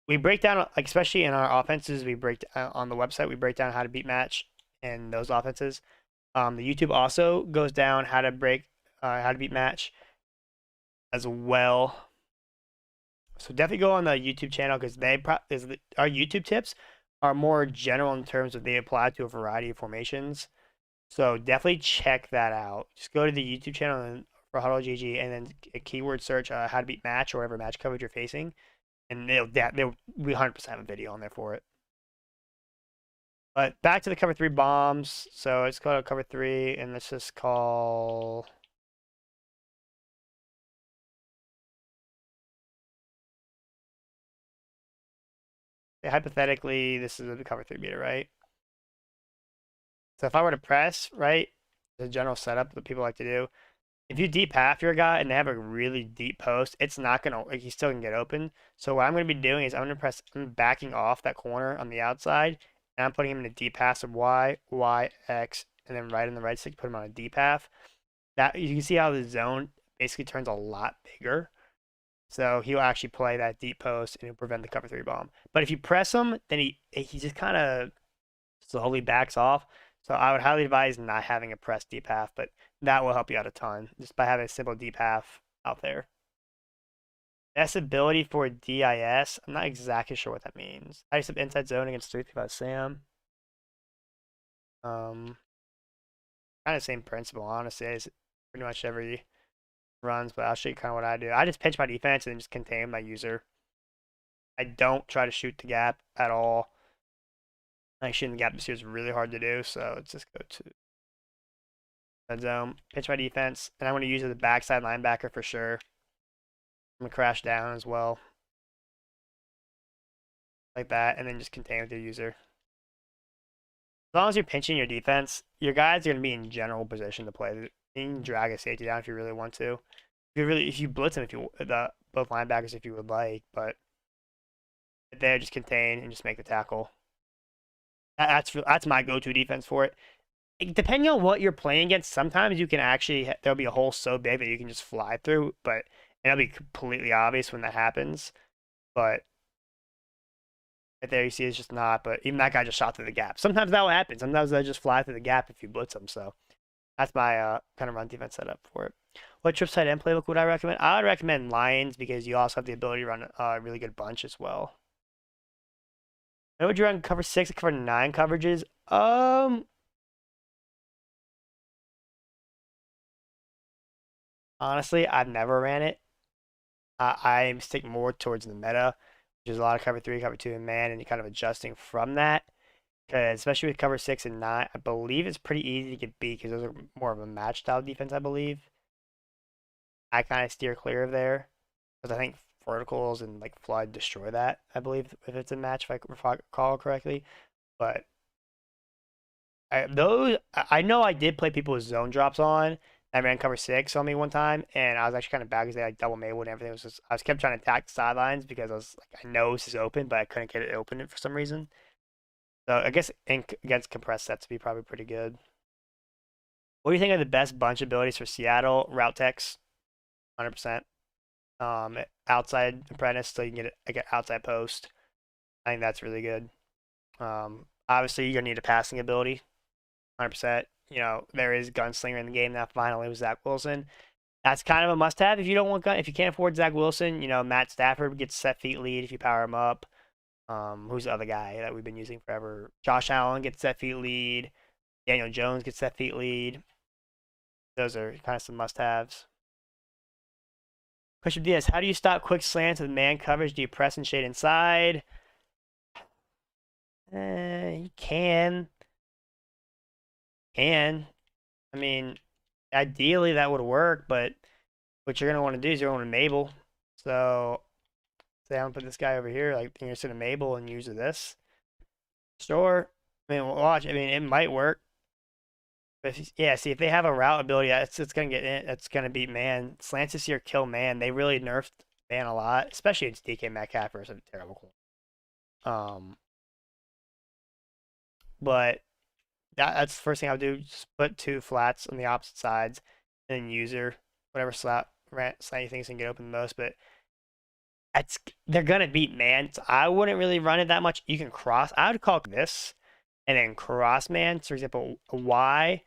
we break down, like especially in our offenses, we break on the website. We break down how to beat match in those offenses. The YouTube also goes down how to beat match as well. So definitely go on the YouTube channel because our YouTube tips are more general in terms of they apply to a variety of formations. So definitely check that out. Just go to the YouTube channel for Huddle GG and then a keyword search how to beat match or whatever match coverage you're facing, and they'll 100% have a video on there for it. But back to the cover three bombs. So it's called cover three, and let's just call. Hypothetically, this is a cover three beater, right? So if I were to press, right, the general setup that people like to do, if you deep half your guy and they have a really deep post, it's not gonna like he still can get open. So what I'm gonna be doing is I'm backing off that corner on the outside, and I'm putting him in a deep pass of Y, Y, X, and then right in the right stick, put him on a deep half. That you can see how the zone basically turns a lot bigger. So he'll actually play that deep post and he'll prevent the cover three bomb. But if you press him, then he just kind of slowly backs off. So I would highly advise not having a press deep half, but that will help you out a ton just by having a simple deep half out there. S ability for DIS. I'm not exactly sure what that means. I used to inside zone against 335 Sam. Kind of same principle, honestly, as pretty much every runs, but I'll show you kind of what I do. I just pinch my defense and just contain my user. I don't try to shoot the gap at all. Like shooting the gap this year is really hard to do, so let's just go to red zone, pitch my defense, and I'm going to use it as a backside linebacker for sure. I'm going to crash down as well, like that, and then just contain with your user. As long as you're pinching your defense, your guys are going to be in general position to play. You can drag a safety down if you really want to. If you blitz them, both linebackers if you would like, but there just contain and just make the tackle. That's my go-to defense for it. Depending on what you're playing against, sometimes you can actually there'll be a hole so big that you can just fly through, but it'll be completely obvious when that happens. But right there you see it's just not. But even that guy just shot through the gap. Sometimes that will happen. Sometimes they'll just fly through the gap if you blitz them. So that's my kind of run defense setup for it. What trip side end playbook would I recommend? I would recommend Lions because you also have the ability to run a really good bunch as well. And would you run cover 6 and cover 9 coverages? Honestly, I've never ran it. I stick more towards the meta, which is a lot of cover 3, cover 2, and man, and you're kind of adjusting from that. Because especially with cover 6 and 9, I believe it's pretty easy to get beat because those are more of a match style defense, I believe. I kind of steer clear of there because I think verticals and like flood destroy that, I believe, if it's a match, if I recall correctly. But I know I did play people with zone drops on. I ran cover 6 on me one time, and I was actually kind of bad because they like double Maywood and everything. I was kept trying to attack the sidelines because I was like, I know this is open, but I couldn't get it open for some reason. So I guess against compressed sets would be probably pretty good. What do you think are the best bunch abilities for Seattle? Route techs, 100%. Outside apprentice, so you can get outside post. I think that's really good. Obviously you're gonna need a passing ability, 100%. You know, there is gunslinger in the game now. Finally, with Zach Wilson. That's kind of a must-have if you don't want if you can't afford Zach Wilson. You know, Matt Stafford gets set feet lead if you power him up. Who's the other guy that we've been using forever? Josh Allen gets set feet lead. Daniel Jones gets set feet lead. Those are kind of some must-haves. Question DS, how do you stop quick slants with man coverage? Do you press and shade inside? You can. I mean, ideally that would work, but what you're going to want to do is you're going to Mabel. So, say I'm going to put this guy over here, like, you're just going to Mabel and use this. Sure. I mean, watch. I mean, it might work. But yeah, see, if they have a route ability, it's gonna get in. It's gonna beat man. Slants this year kill man. They really nerfed man a lot, especially it's DK Metcalf versus a terrible corner. But that's the first thing I would do. Just put two flats on the opposite sides, and then user whatever slant you think can get open the most. But they're gonna beat man. So I wouldn't really run it that much. You can cross. I would call this, and then cross man. So for example, a Y.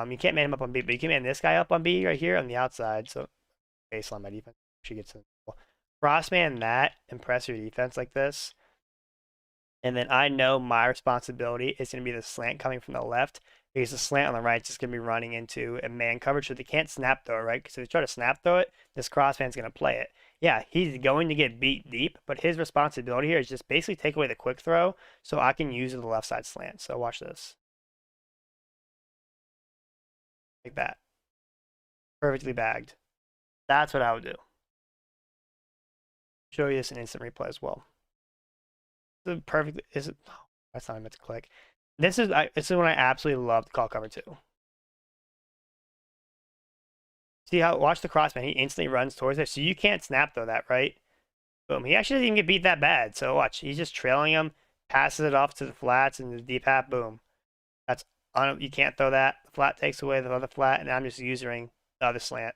You can't man him up on B, but you can man this guy up on B right here on the outside. So baseline my defense. She gets cross man that and press your defense like this. And then I know my responsibility is going to be the slant coming from the left because the slant on the right is just going to be running into a man coverage. So they can't snap throw it, right? Because if they try to snap throw it, this cross man's going to play it. Yeah, he's going to get beat deep, but his responsibility here is just basically take away the quick throw so I can use the left side slant. So watch this. Like that. Perfectly bagged. That's what I would do. Show you this in instant replay as well. This is perfectly. Is it? Oh, that's not I meant to click. This is when I absolutely love to call cover 2. See how? Watch the crossman. He instantly runs towards it, so you can't snap throw that, right? Boom. He actually doesn't even get beat that bad. So watch. He's just trailing him, passes it off to the flats and the deep half. Boom. That's you can't throw that. The flat takes away the other flat, and I'm just using the other slant.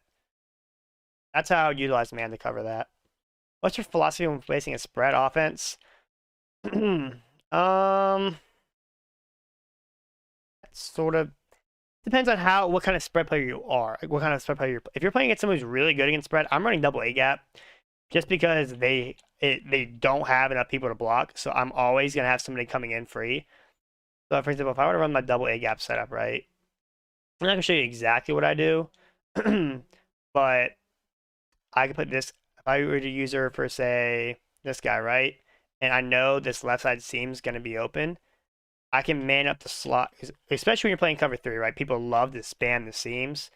That's how I would utilize man to cover that. What's your philosophy when facing a spread offense? Sort of depends on what kind of spread player you are. Like what kind of spread player if you're playing against someone who's really good against spread, I'm running double A gap just because they don't have enough people to block. So I'm always gonna have somebody coming in free. So for example, if I were to run my double A gap setup, right? I'm not gonna show you exactly what I do, but I could put this if I were to use her for say this guy, right? And I know this left side seam is gonna be open. I can man up the slot, especially when you're playing cover 3, right? People love to spam the seams.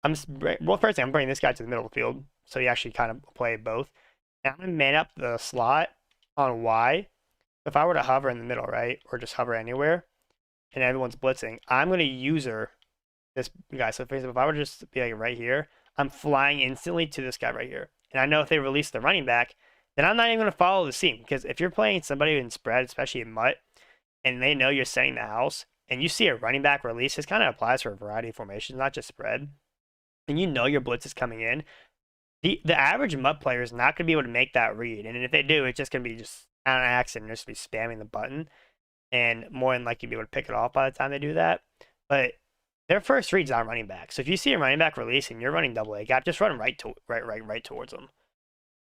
Well, first thing, I'm bringing this guy to the middle of the field, so you actually kind of play both. And I'm gonna man up the slot on Y. If I were to hover in the middle, right, or just hover anywhere, and everyone's blitzing, I'm gonna user this guy. So for example, if I were to just be like right here, I'm flying instantly to this guy right here. And I know if they release the running back, then I'm not even gonna follow the seam because if you're playing somebody in spread, especially in MUT, and they know you're setting the house, and you see a running back release, this kind of applies for a variety of formations, not just spread, and you know your blitz is coming in, the average MUT player is not going to be able to make that read, and if they do, it's just going to be just on accident, just be spamming the button, and more than likely be able to pick it off by the time they do that. But their first read's on running back, so if you see a running back release and you're running double A gap, just run right towards them.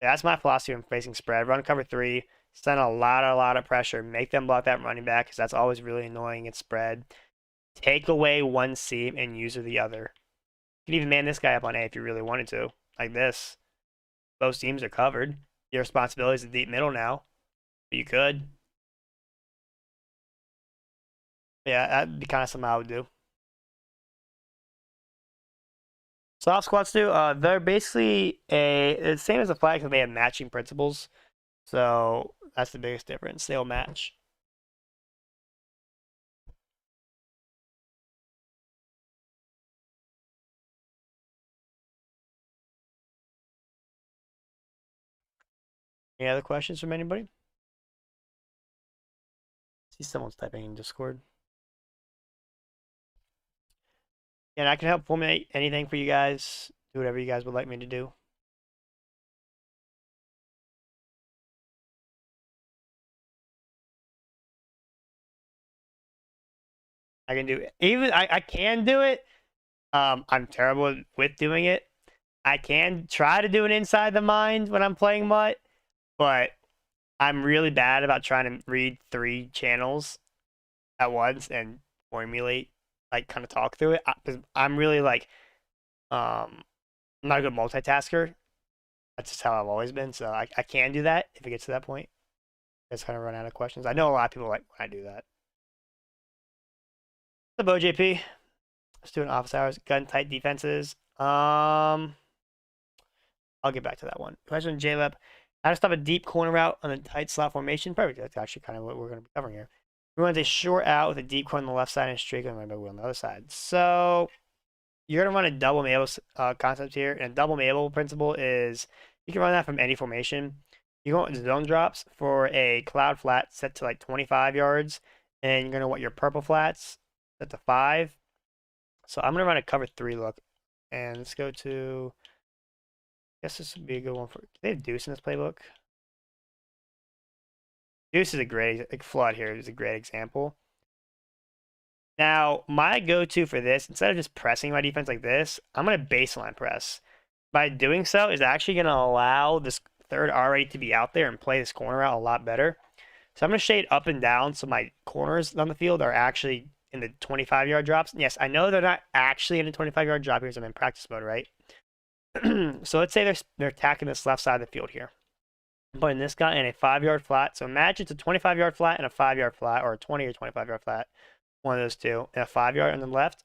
That's my philosophy when facing spread. Run cover 3. Send a lot of pressure. Make them block that running back because that's always really annoying in spread. Take away one seam and use the other. You can even man this guy up on A if you really wanted to. Like this. Both seams are covered. Your responsibility is the deep middle now. But you could. Yeah, that'd be kind of something I would do. Soft squats do. They're basically the same as the flag, but they have matching principles. So that's the biggest difference. They'll match. Any other questions from anybody? See someone's typing in Discord. And I can help formulate anything for you guys. Do whatever you guys would like me to do. I can do it. I can do it. I'm terrible with doing it. I can try to do it inside the mind when I'm playing MUT, but I'm really bad about trying to read 3 channels at once and formulate like kind of talk through it. Because I'm really like I'm not a good multitasker. That's just how I've always been. So I can do that if it gets to that point. Just kind of run out of questions. I know a lot of people like when I do that. The Bo JP. Let's do an office hours. Gun tight defenses. I'll get back to that one. Question JLab. How to stop a deep corner route on a tight slot formation? Perfect. That's actually kind of what we're going to be covering here. We want a short out with a deep corner on the left side and a straight on the other side. So you're going to run a double Mabel concept here. And double Mabel principle is you can run that from any formation. You want zone drops for a cloud flat set to like 25 yards. And you're going to want your purple flats set to 5. So I'm going to run a cover 3 look. And let's go to, I guess this would be a good one for, they have Deuce in this playbook. Deuce is a great, like Flood here is a great example. Now, my go-to for this, instead of just pressing my defense like this, I'm going to baseline press. By doing so, is actually going to allow this third R to be out there and play this corner out a lot better. So I'm going to shade up and down so my corners on the field are actually in the 25-yard drops. And yes, I know they're not actually in a 25-yard drop here, so I'm in practice mode, right? So let's say they're attacking this left side of the field here. I'm putting this guy in a 5-yard flat. So imagine it's a 25-yard flat and a 5-yard flat, or a 20 or 25-yard flat. One of those two, and a 5-yard on the left.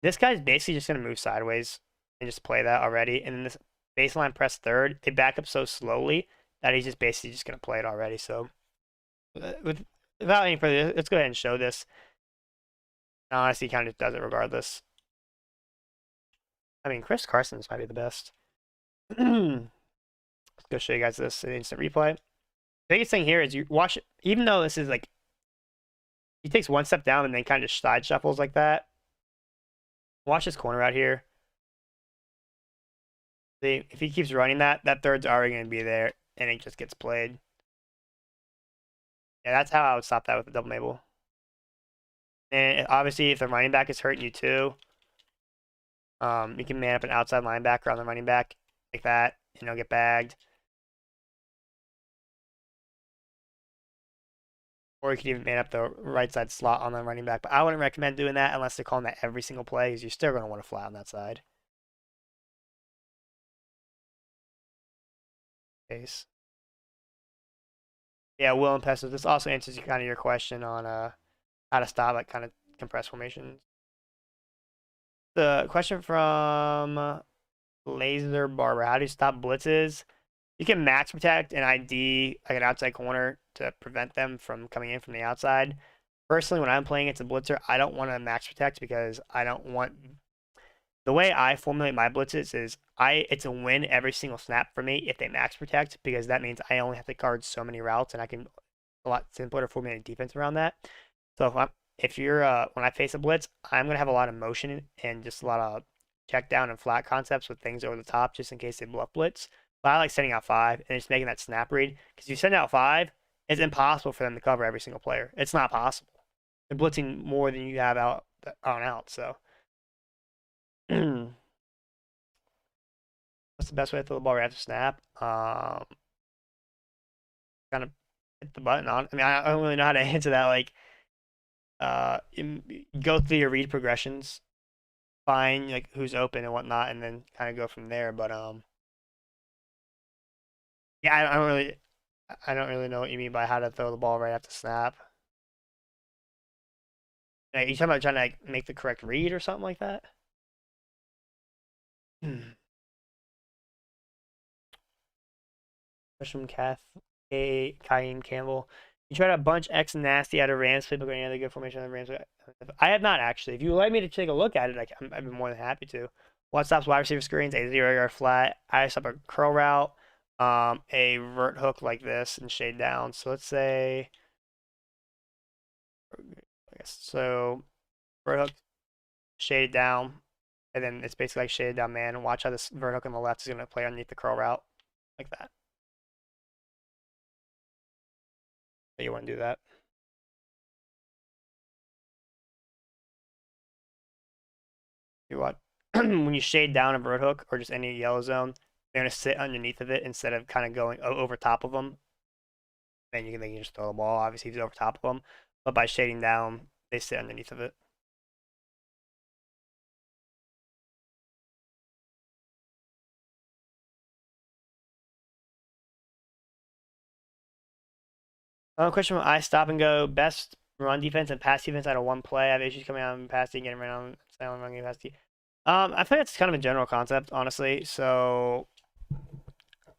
This guy's basically just going to move sideways and just play that already. And then this baseline press third, they back up so slowly that he's just basically just going to play it already. So without any further, let's go ahead and show this. Honestly, he kind of does it regardless. I mean, Chris Carson's might be the best. Let's go show you guys this in instant replay. The biggest thing here is you watch it, even though this is like, he takes one step down and then kind of side shuffles like that. Watch this corner out here. See, if he keeps running that, that third's already going to be there, and it just gets played. Yeah, that's how I would stop that with a double Mabel. And obviously, if the running back is hurting you too, you can man up an outside linebacker on the running back like that, and he'll get bagged. Or you could even man up the right side slot on the running back. But I wouldn't recommend doing that unless they're calling that every single play, because you're still going to want to flat on that side. Case. Yeah, Will and Pesto. This also answers kind of your question on how to stop like kind of compressed formations. The question from Laser Barber: how do you stop blitzes? You can max protect and ID like an outside corner to prevent them from coming in from the outside. Personally, when I'm playing against a blitzer, I don't want to max protect because I don't want. The way I formulate my blitzes is it's a win every single snap for me if they max protect, because that means I only have to guard so many routes and I can a lot simpler to formulate defense around that. So if you're when I face a blitz, I'm gonna have a lot of motion and just a lot of check down and flat concepts with things over the top just in case they bluff blitz. But I like sending out 5 and just making that snap read, because if you send out 5, it's impossible for them to cover every single player. It's not possible. They're blitzing more than you have out on out. So what's the best way to throw the ball right after snap? Kind of hit the button on. I mean, I don't really know how to answer that. Like, go through your read progressions, find like who's open and whatnot, and then kind of go from there. But yeah, I don't really know what you mean by how to throw the ball right after snap. Like, you talking about trying to like make the correct read or something like that? Question from Cain Campbell. You try to bunch X nasty out of Rams playbook or any other good formation on the Rams? I have not actually. If you would like me to take a look at it, I'd be more than happy to. What stops wide receiver screens? A 0-yard flat. I stop a curl route. A vert hook like this and shade down. So let's say, I guess so. Vert hook, shaded down, and then it's basically like shaded down man. And watch how this vert hook on the left is going to play underneath the curl route like that. So you want to do that. You want when you shade down a vert hook or just any yellow zone, they're going to sit underneath of it instead of kind of going over top of them. Then you can just throw the ball. Obviously, he's over top of them, but by shading down, they sit underneath of it. Question from I Stop and Go. Best run defense and pass defense out of one play. I have issues coming out and passing, getting around, silent running, pass D. I think it's kind of a general concept, honestly. So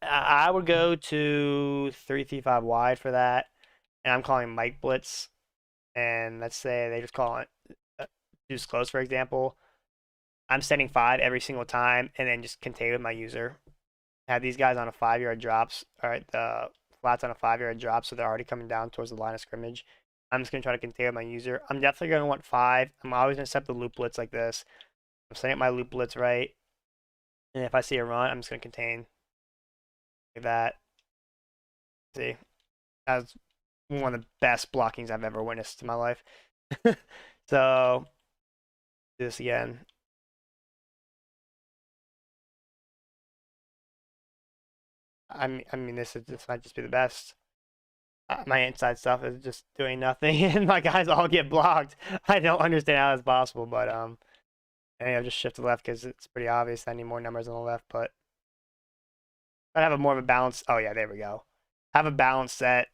I would go to 3-3-5 wide for that, and I'm calling Mike Blitz. And let's say they just call it deuce close, for example. I'm setting 5 every single time, and then just contain with my user. Have these guys on a 5-yard drops. All right, the flats on a 5-yard drop, so they're already coming down towards the line of scrimmage. I'm just gonna try to contain with my user. I'm definitely gonna want 5. I'm always gonna set the loop blitz like this. I'm setting up my loop blitz right, and if I see a run, I'm just gonna contain like that. See, that's one of the best blockings I've ever witnessed in my life. So do this again. I mean, this might just be the best. My inside stuff is just doing nothing, and my guys all get blocked. I don't understand how that's possible, but and I've just shifted left because it's pretty obvious. I need more numbers on the left, but I have a more of a balance. Oh yeah, there we go. Have a balanced set.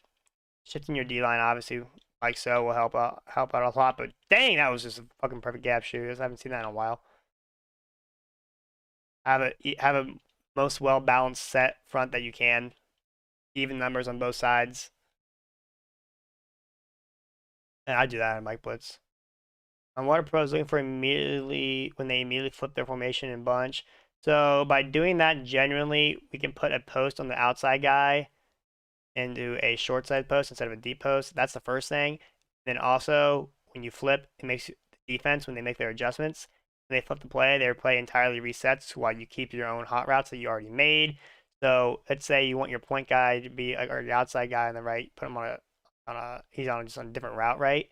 Shifting your D line, obviously, like so, will help out a lot. But dang, that was just a fucking perfect gap shoot. I haven't seen that in a while. Have a most well balanced set front that you can. Even numbers on both sides. And I do that in Mike Blitz. On what are pros looking for immediately when they immediately flip their formation and bunch? So by doing that, genuinely, we can put a post on the outside guy and do a short side post instead of a deep post. That's the first thing. Then also, when you flip, it makes the defense, when they make their adjustments, when they flip the play, their play entirely resets while you keep your own hot routes that you already made. So let's say you want your point guy to be, or the outside guy on the right, put him on he's on just on a different route, right?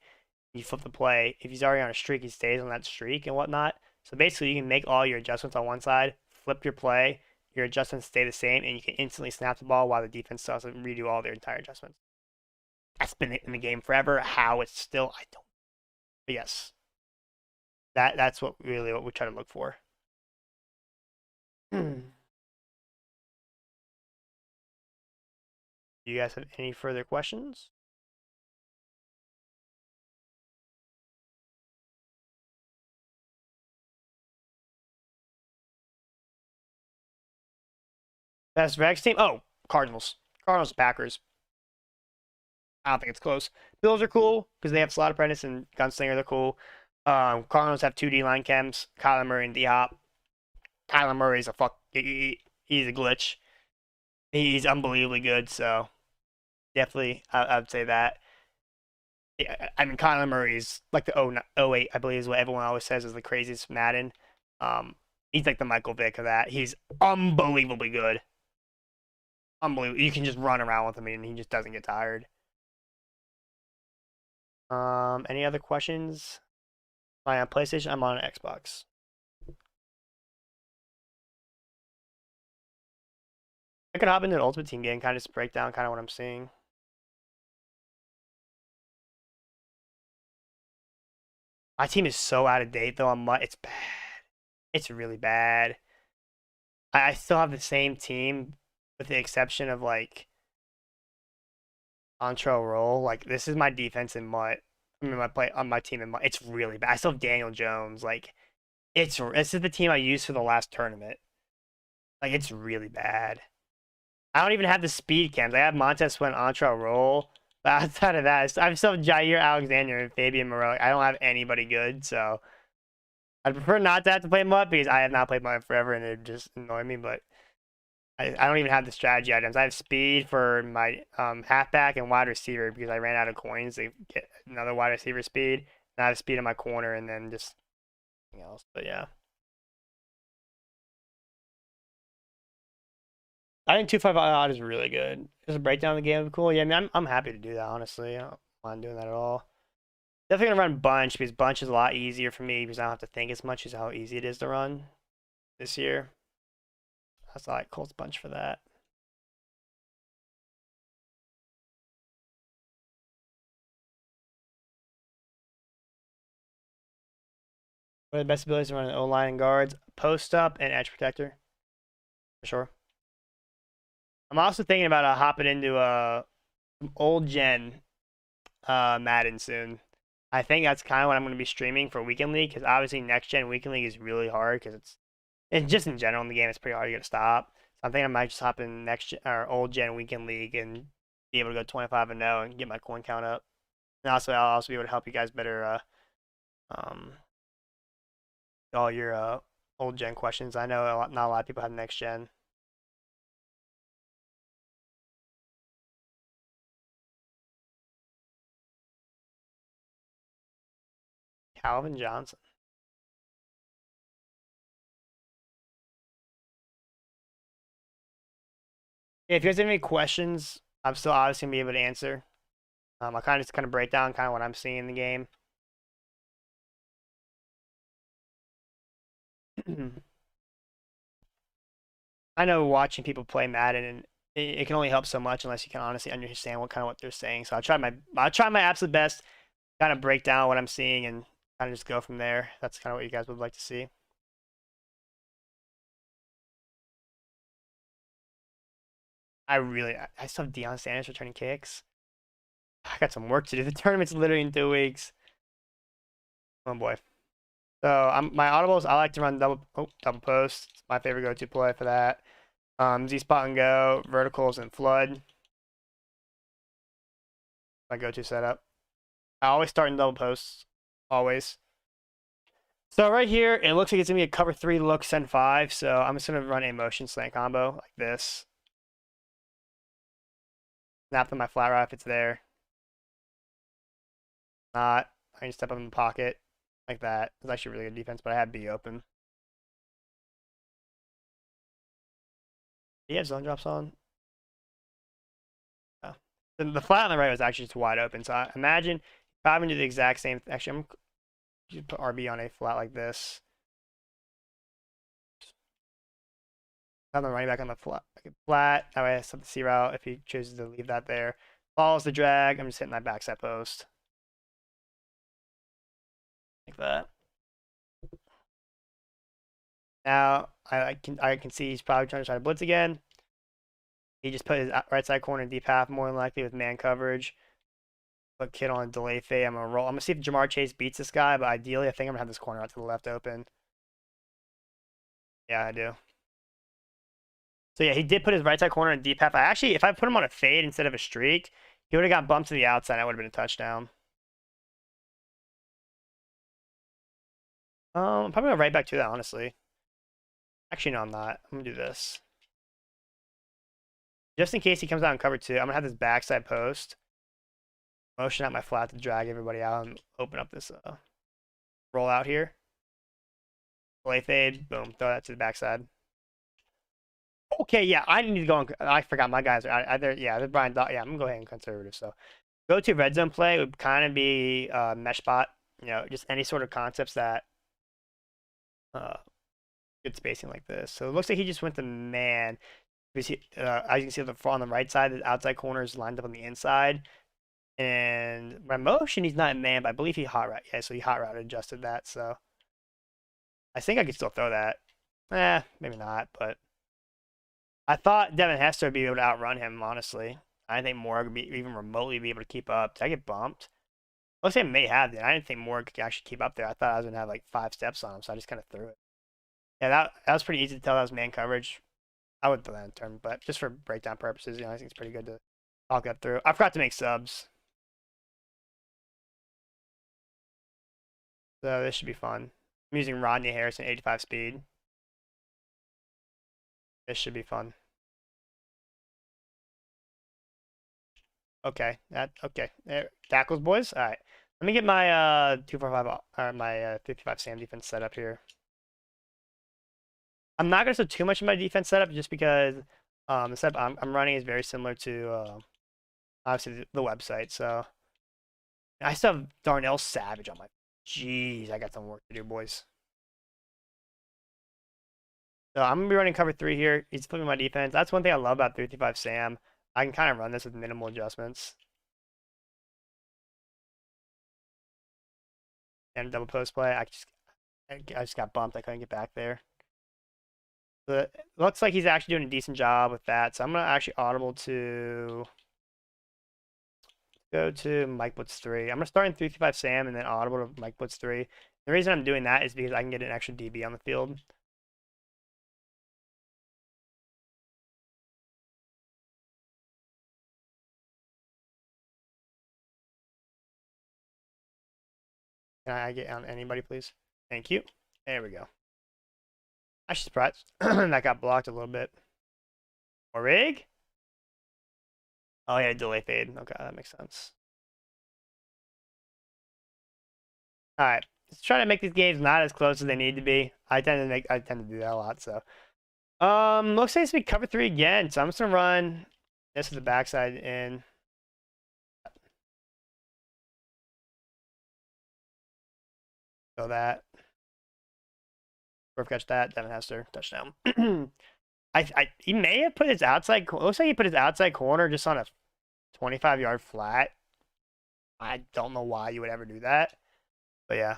You flip the play. If he's already on a streak, he stays on that streak and whatnot. So basically, you can make all your adjustments on one side, flip your play, your adjustments stay the same, and you can instantly snap the ball while the defense doesn't redo all their entire adjustments. That's been in the game forever. How it's still, I don't. But yes, that's what we try to look for. Do you guys have any further questions? Best Vex team? Oh, Cardinals. Cardinals, Packers. I don't think it's close. Bills are cool because they have Slot Apprentice and Gunslinger. They're cool. Cardinals have 2 D line chems, Kyler Murray and D Hop. Kyler Murray's he's a glitch. He's unbelievably good, so definitely I would say that. Yeah, I mean, Kyler Murray's like the 08, I believe is what everyone always says is the craziest Madden. He's like the Michael Vick of that. He's unbelievably good. Unbelievable. You can just run around with him and he just doesn't get tired. Any other questions? Am I on PlayStation? I'm on Xbox. I could hop into an Ultimate Team game and kind of just break down kind of what I'm seeing. My team is so out of date though. It's bad. It's really bad. I still have the same team with the exception of like Entree Roll. Like this is my defense in Mutt. I mean my play on my team in Mutt. It's really bad. I still have Daniel Jones. Like this is the team I used for the last tournament. Like it's really bad. I don't even have the speed cams. I have Montez Sweat and Entree Roll. But outside of that, I'm still Jair Alexander and Fabian Moreau. I don't have anybody good, so I'd prefer not to have to play Mutt because I have not played Mutt forever and it just annoy me. But I don't even have the strategy items. I have speed for my halfback and wide receiver because I ran out of coins to get another wide receiver speed. And I have speed in my corner and then just anything else. But yeah. I think 2-5 odd is really good. Just a breakdown of the game would be cool. Yeah, I mean, I'm happy to do that, honestly. I don't mind doing that at all. Definitely gonna run Bunch because Bunch is a lot easier for me because I don't have to think as much as how easy it is to run this year. That's like Colts Bunch for that. What are the best abilities to run an O-line and guards? Post up and edge protector. For sure. I'm also thinking about hopping into some old gen Madden soon. I think that's kind of what I'm going to be streaming for Weekend League because obviously next gen Weekend League is really hard because it's just in general in the game it's pretty hard to get a stop. So I think I might just hop in next gen, or old gen Weekend League and be able to go 25-0 and get my coin count up. And also I'll also be able to help you guys better um all your old gen questions. I know not a lot of people have next gen. Calvin Johnson. Yeah, if you guys have any questions, I'm still obviously gonna be able to answer. I'll kind of break down kind of what I'm seeing in the game. I know watching people play Madden and it can only help so much unless you can honestly understand what they're saying. So I'll try my absolute best, kind of break down what I'm seeing and kind of just go from there. That's kind of what you guys would like to see. I still have Deion Sanders returning kicks. I got some work to do. The tournament's literally in 2 weeks. Oh boy. So my audibles. I like to run double post. It's my favorite go-to play for that. Z spot and go, verticals and flood. My go-to setup. I always start in double posts. Always. So right here, it looks like it's gonna be a cover 3 look send 5. So I'm just gonna run a motion slant combo like this. Snap to my flat route if it's there. Not. I can step up in the pocket like that. It's actually really good defense, but I have B open. Do you have zone drops on? Oh. The flat on the right was actually just wide open. So I imagine if I'm gonna do the exact same. Actually, I'm just put RB on a flat like this. Have the running back on the flat. That way I have the C route if he chooses to leave that there. Follows the drag. I'm just hitting that backside post. Like that. Now I can see he's probably trying to blitz again. He just put his right side corner in deep half more than likely with man coverage. Put Kid on a delay fade. I'm gonna roll. I'm gonna see if Jamar Chase beats this guy, but ideally I think I'm gonna have this corner out to the left open. Yeah, I do. So yeah, he did put his right side corner in deep half. If I put him on a fade instead of a streak, he would have got bumped to the outside. That would have been a touchdown. I'm probably gonna right back to that, honestly. Actually, no, I'm not. I'm gonna do this. Just in case he comes out in cover 2, I'm gonna have this backside post. Motion out my flat to drag everybody out and open up this roll out here. Play fade, boom, throw that to the backside. Okay, yeah, I need to go on. I forgot my guys are either, yeah, they're Brian. Yeah, I'm gonna go ahead and conservative. So go to red zone play would kind of be mesh spot, just any sort of concepts that uh, good spacing like this. So it looks like he just went to man. As you can see, on the right side, the outside corner is lined up on the inside. And by motion, he's not in man, but I believe he hot route. Yeah, so he hot route adjusted that. So I think I could still throw that. Maybe not, but I thought Devin Hester would be able to outrun him, honestly. I didn't think Morg would be even remotely be able to keep up. Did I get bumped? Looks like I may have then. I didn't think Morg could actually keep up there. I thought I was gonna have like 5 steps on him, so I just kind of threw it. Yeah, that was pretty easy to tell that was man coverage. I would throw that in turn, but just for breakdown purposes, I think it's pretty good to talk that through. I forgot to make subs. So this should be fun. I'm using Rodney Harrison 85 speed. This should be fun. Okay, okay. There, tackles, boys. All right. Let me get my 245 or my 55 Sam defense set up here. I'm not gonna show too much of my defense setup just because the setup I'm running is very similar to obviously the website. So I still have Darnell Savage on my. Jeez, I got some work to do, boys. So I'm gonna be running cover 3 here. He's flipping my defense. That's one thing I love about 335 Sam. I can kind of run this with minimal adjustments. And double post play. I just got bumped. I couldn't get back there. So it looks like he's actually doing a decent job with that. So I'm gonna actually audible to Go to Mike Blitz 3. I'm gonna start in 335 Sam and then audible to Mike Blitz 3. The reason I'm doing that is because I can get an extra DB on the field. Can I get on anybody, please? Thank you. There we go. Actually surprised that got blocked a little bit. Or rig? Oh yeah, delay fade. Okay, that makes sense. All right, let's try to make these games not as close as they need to be. I tend to do that a lot. So, looks like it's gonna be cover 3 again. So I'm just gonna run this to the backside in. So that. Catch that. Devin Hester touchdown. He may have put his outside. Looks like he put his outside corner just on a 25-yard flat. I don't know why you would ever do that, but yeah.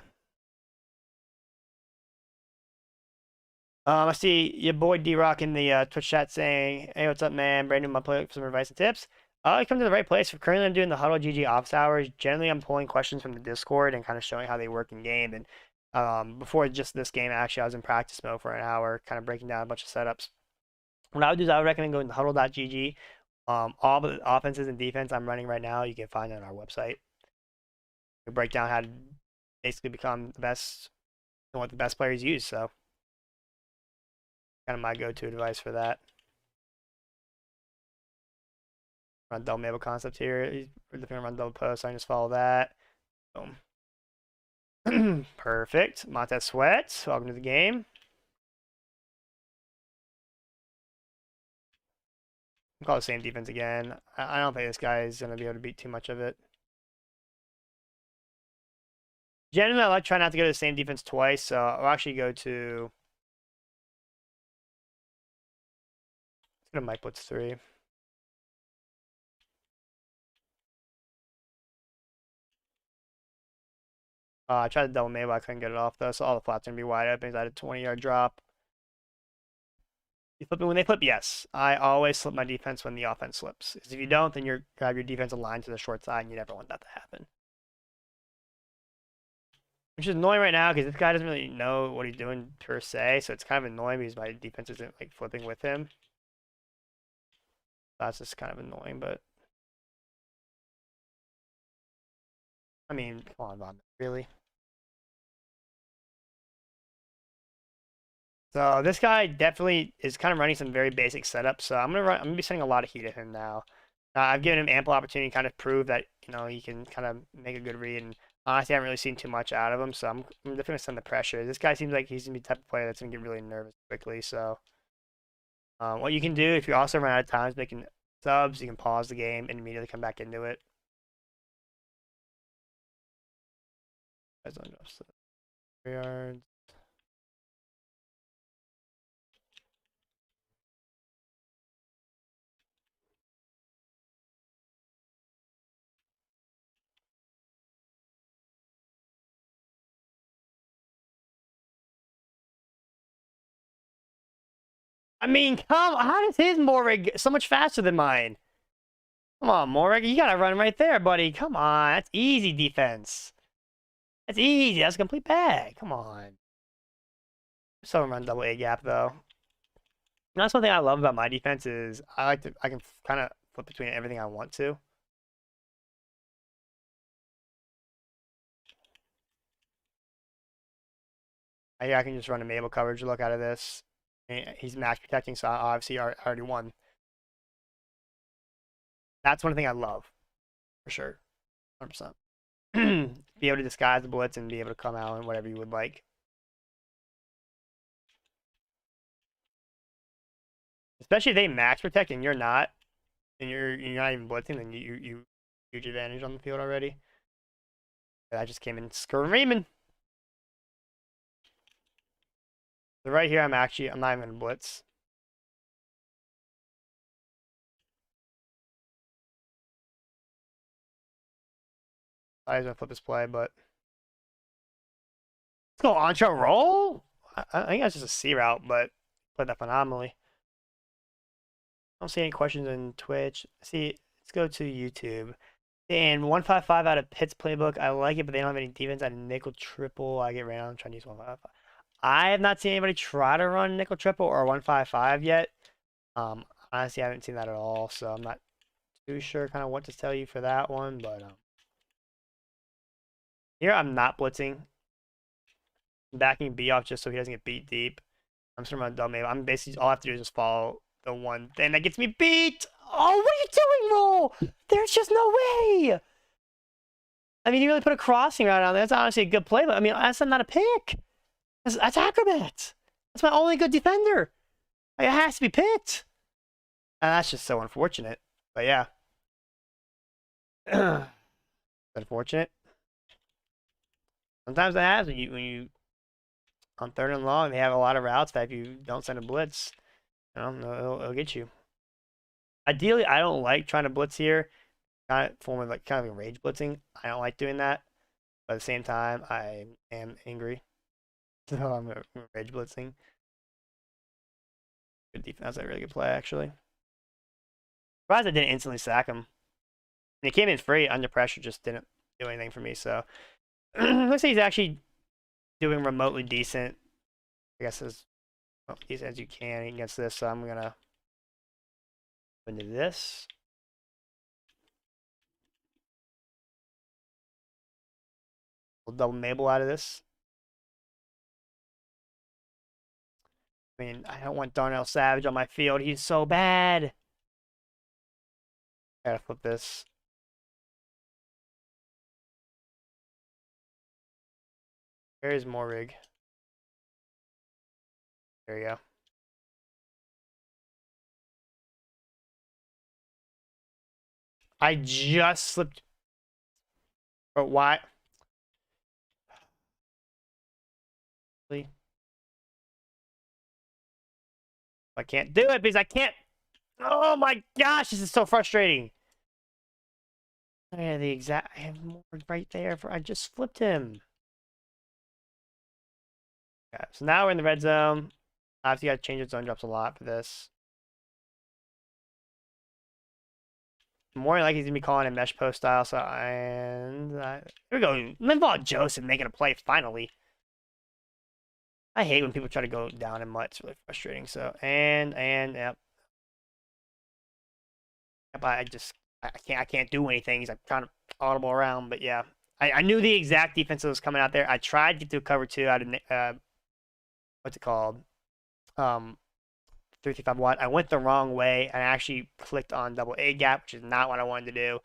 I see your boy D-Rock in the Twitch chat saying, "Hey, what's up, man? Brand new my play some advice and tips." You come to the right place. Currently, I'm doing the Huddle GG office hours. Generally, I'm pulling questions from the Discord and kind of showing how they work in game. And before just this game, actually, I was in practice mode for an hour, kind of breaking down a bunch of setups. What I would do is I would recommend going to huddle.gg. All the offenses and defense I'm running right now, you can find on our website. We break down how to basically become the best and what the best players use. So, kind of my go-to device for that. Run double Mabel concept here. We're looking to run double post. So I can just follow that. Boom. Perfect. Montez Sweat, welcome to the game. Call the same defense again. I don't think this guy is going to be able to beat too much of it. Generally, I like trying not to go to the same defense twice, so I'll actually go to... Let's go to Mike Blitz 3. I tried to double Mabel, I couldn't get it off though, so all the flats are going to be wide open. I had a 20-yard drop. You flip it when they flip? Yes. I always slip my defense when the offense slips. Because if you don't, then you grab your defensive line to the short side, and you never want that to happen. Which is annoying right now, because this guy doesn't really know what he's doing per se, so it's kind of annoying because my defense isn't like flipping with him. That's just kind of annoying, but... I mean, come on, Von. Really? So this guy definitely is kind of running some very basic setups. So I'm gonna be sending a lot of heat at him now. I've given him ample opportunity to kind of prove that he can kind of make a good read. And honestly, I haven't really seen too much out of him. So I'm definitely gonna send the pressure. This guy seems like he's gonna be the type of player that's gonna get really nervous quickly. So what you can do if you also run out of times making subs, you can pause the game and immediately come back into it. Guys don't know. So 3 yards. I mean, how does his Morrig so much faster than mine? Come on, Morrig, you gotta run right there, buddy. Come on, that's easy defense. That's easy. That's a complete bag. Come on. So run double A gap though. And that's one thing I love about my defense is I can kind of flip between everything I want to. I can just run a Mabel coverage look out of this. He's max protecting, so I obviously already won. That's one thing I love, for sure, 100%. Be able to disguise the blitz and be able to come out and whatever you would like. Especially if they max protect and you're not, and you're not even blitzing, then you huge advantage on the field already. I just came in screaming. So right here, I'm not even gonna blitz. I was gonna flip this play, but let's go Ancho roll. I think that's just a C route, but played that phenomenally. I don't see any questions on Twitch. See, let's go to YouTube. And 155 out of Pitt's playbook. I like it, but they don't have any defense. I nickel triple. I get ran on trying to use 155. I have not seen anybody try to run nickel triple or 155 yet. Honestly, I haven't seen that at all, so I'm not too sure kind of what to tell you for that one. But here I'm not blitzing. I'm backing B off just so he doesn't get beat deep. I'm just gonna dumb. I'm basically all I have to do is just follow the one thing that gets me beat. Oh, what are you doing, Roll? There's just no way. I mean, you really put a crossing right on there. That's honestly a good play, but I mean, that's not a pick. That's acrobat. That's my only good defender. Like, it has to be picked. And that's just so unfortunate. But yeah. Unfortunate. Sometimes that happens when you on 3rd and long, they have a lot of routes that if you don't send a blitz, it'll get you. Ideally, I don't like trying to blitz here. Kind of a rage blitzing. I don't like doing that. But at the same time, I am angry. So I'm rage blitzing. Good defense. That's a really good play, actually. Surprised I didn't instantly sack him. And he came in free under pressure, just didn't do anything for me. So looks like he's actually doing remotely decent. I guess as decent as you can against this. So I'm gonna go into this. We'll double Mabel out of this. I mean, I don't want Darnell Savage on my field. He's so bad. I gotta flip this. Where is Morrig? There you go. I just slipped. But why? I can't do it because I can't. Oh my gosh, this is so frustrating. I have more right there. I just flipped him. Okay, so now we're in the red zone. Obviously, you got to change your zone drops a lot for this. More than likely, he's gonna be calling a mesh post style. So here we go. Linval Joseph making a play finally. I hate when people try to go down in mud. It's really frustrating. So and yep. I can't do anything. I'm trying to audible around, but yeah. I knew the exact defense that was coming out there. I tried to get to a cover 2 out of what's it called? 335 watt. I went the wrong way and I actually clicked on double A gap, which is not what I wanted to do.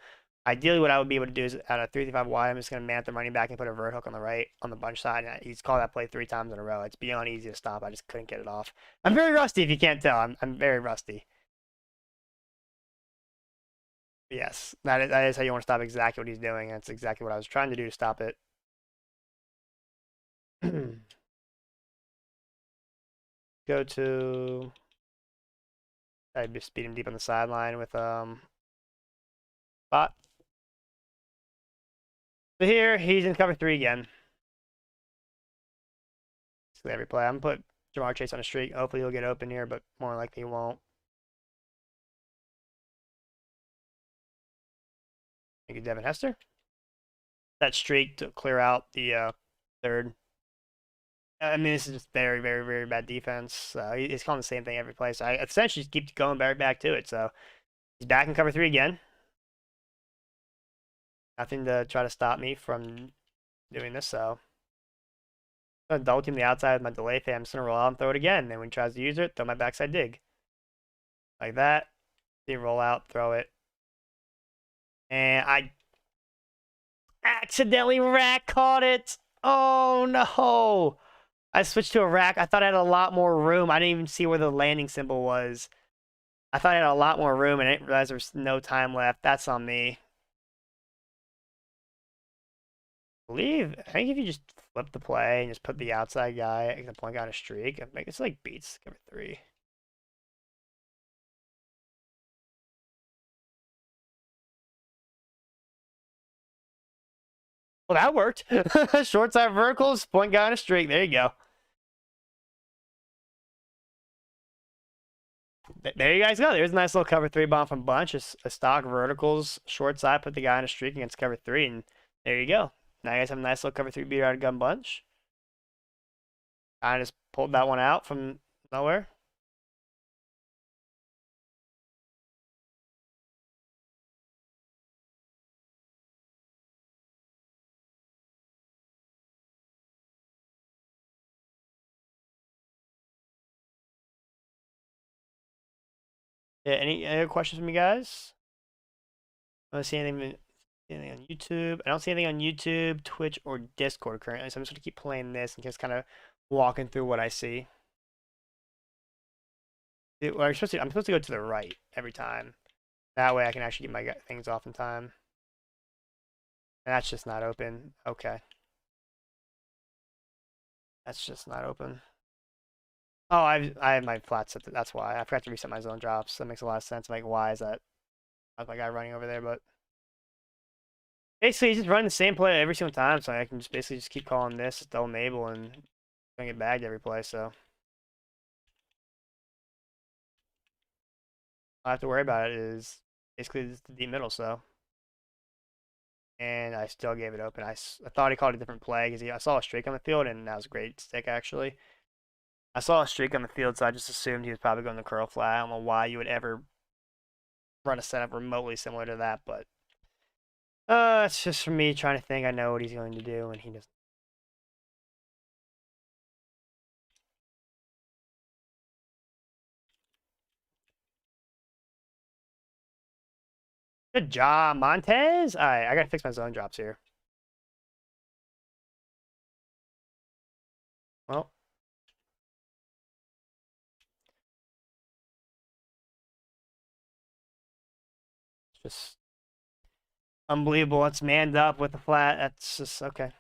Ideally, what I would be able to do is at a 335 wide, I'm just going to man the running back and put a vert hook on the right on the bunch side. And he's called that play 3 times in a row. It's beyond easy to stop. I just couldn't get it off. I'm very rusty, if you can't tell. I'm very rusty. Yes, that is how you want to stop exactly what he's doing. That's exactly what I was trying to do to stop it. Go to. I just beat him deep on the sideline with spot. So here he's in cover 3 again. Basically every play. I'm gonna put Jamar Chase on a streak. Hopefully he'll get open here, but more likely he won't. Thank you, Devin Hester. That streak to clear out the 3rd. I mean, this is just very, very, very bad defense. He's calling the same thing every play. So I essentially just keep going back to it. So he's back in cover 3 again. Nothing to try to stop me from doing this. So I'm gonna double team the outside with my delay fan. I'm just gonna roll out and throw it again. And when he tries to use it, throw my backside dig. Like that. Then roll out, throw it. And I accidentally rack caught it. Oh no. I switched to a rack. I thought I had a lot more room. I didn't even see where the landing symbol was. I thought I had a lot more room and I didn't realize there was no time left. That's on me. I think if you just flip the play and just put the outside guy, the point guy on a streak, it's like beats cover 3. Well, that worked. Short side verticals, point guy on a streak. There you go. there you guys go. There's a nice little cover three bomb from Bunch. A stock verticals short side, put the guy on a streak against cover three, and there you go. Now you guys have a nice little cover three beater out of Gun Bunch. I just pulled that one out from nowhere. Yeah, any other questions from you guys? I don't see anything on YouTube. I don't see anything on YouTube, Twitch, or Discord currently, so I'm just gonna keep playing this and just kind of walking through what I see. I'm supposed to go to the right every time. That way I can actually get my things off in time. And that's just not open. Okay. That's just not open. Oh, I have my flat set. That's why. I forgot to reset my zone drops. That makes a lot of sense. Like, why is that? How's my guy running over there? But basically, he's just running the same play every single time. So I can just basically just keep calling this, double enable, and gonna get bagged every play. So all I have to worry about it is basically the deep middle. So. And I still gave it open. I thought he called a different play because I saw a streak on the field, and that was a great stick, actually. I saw a streak on the field, so I just assumed he was probably going to curl flat. I don't know why you would ever run a setup remotely similar to that, but it's just for me trying to think I know what he's going to do, and he doesn't. Good job, Montez. All right, I got to fix my zone drops here. Well, it's just unbelievable. It's manned up with the flat. That's just okay.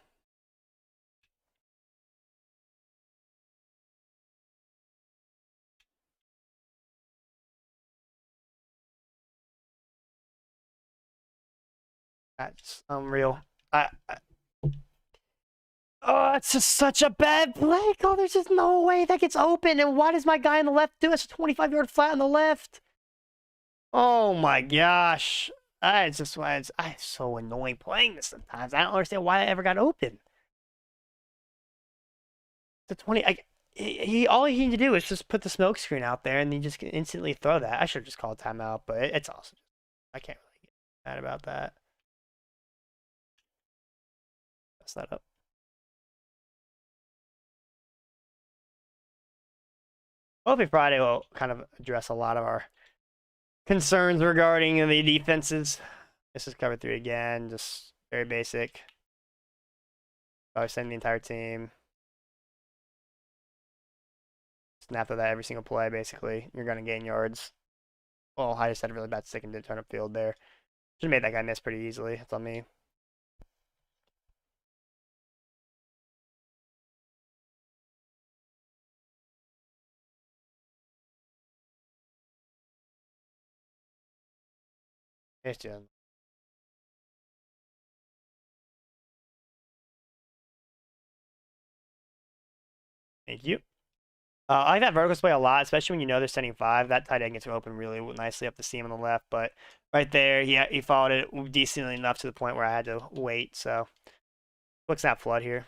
That's unreal. Oh, it's just such a bad play call. There's just no way that gets open. And why does my guy on the left do it? It's a 25-yard flat on the left. Oh my gosh. It's just why it's so annoying playing this sometimes. I don't understand why I ever got open. The 20. He all he needed to do is just put the smoke screen out there, and he just can instantly throw that. I should have just called timeout, but it's awesome. I can't really get mad about that. Mess that up. Hopefully Friday will kind of address a lot of our concerns regarding the defenses. This is cover three again, just very basic. Probably send the entire team. Snap to that every single play, basically. You're going to gain yards. Well, I just had a really bad stick and did turn up field there. Should have made that guy miss pretty easily. That's on me. Yes, Jim. Thank you. I like that vertical play a lot, especially when you know they're sending five. That tight end gets open really nicely up the seam on the left, but right there, he followed it decently enough to the point where I had to wait. So, looks that flood here.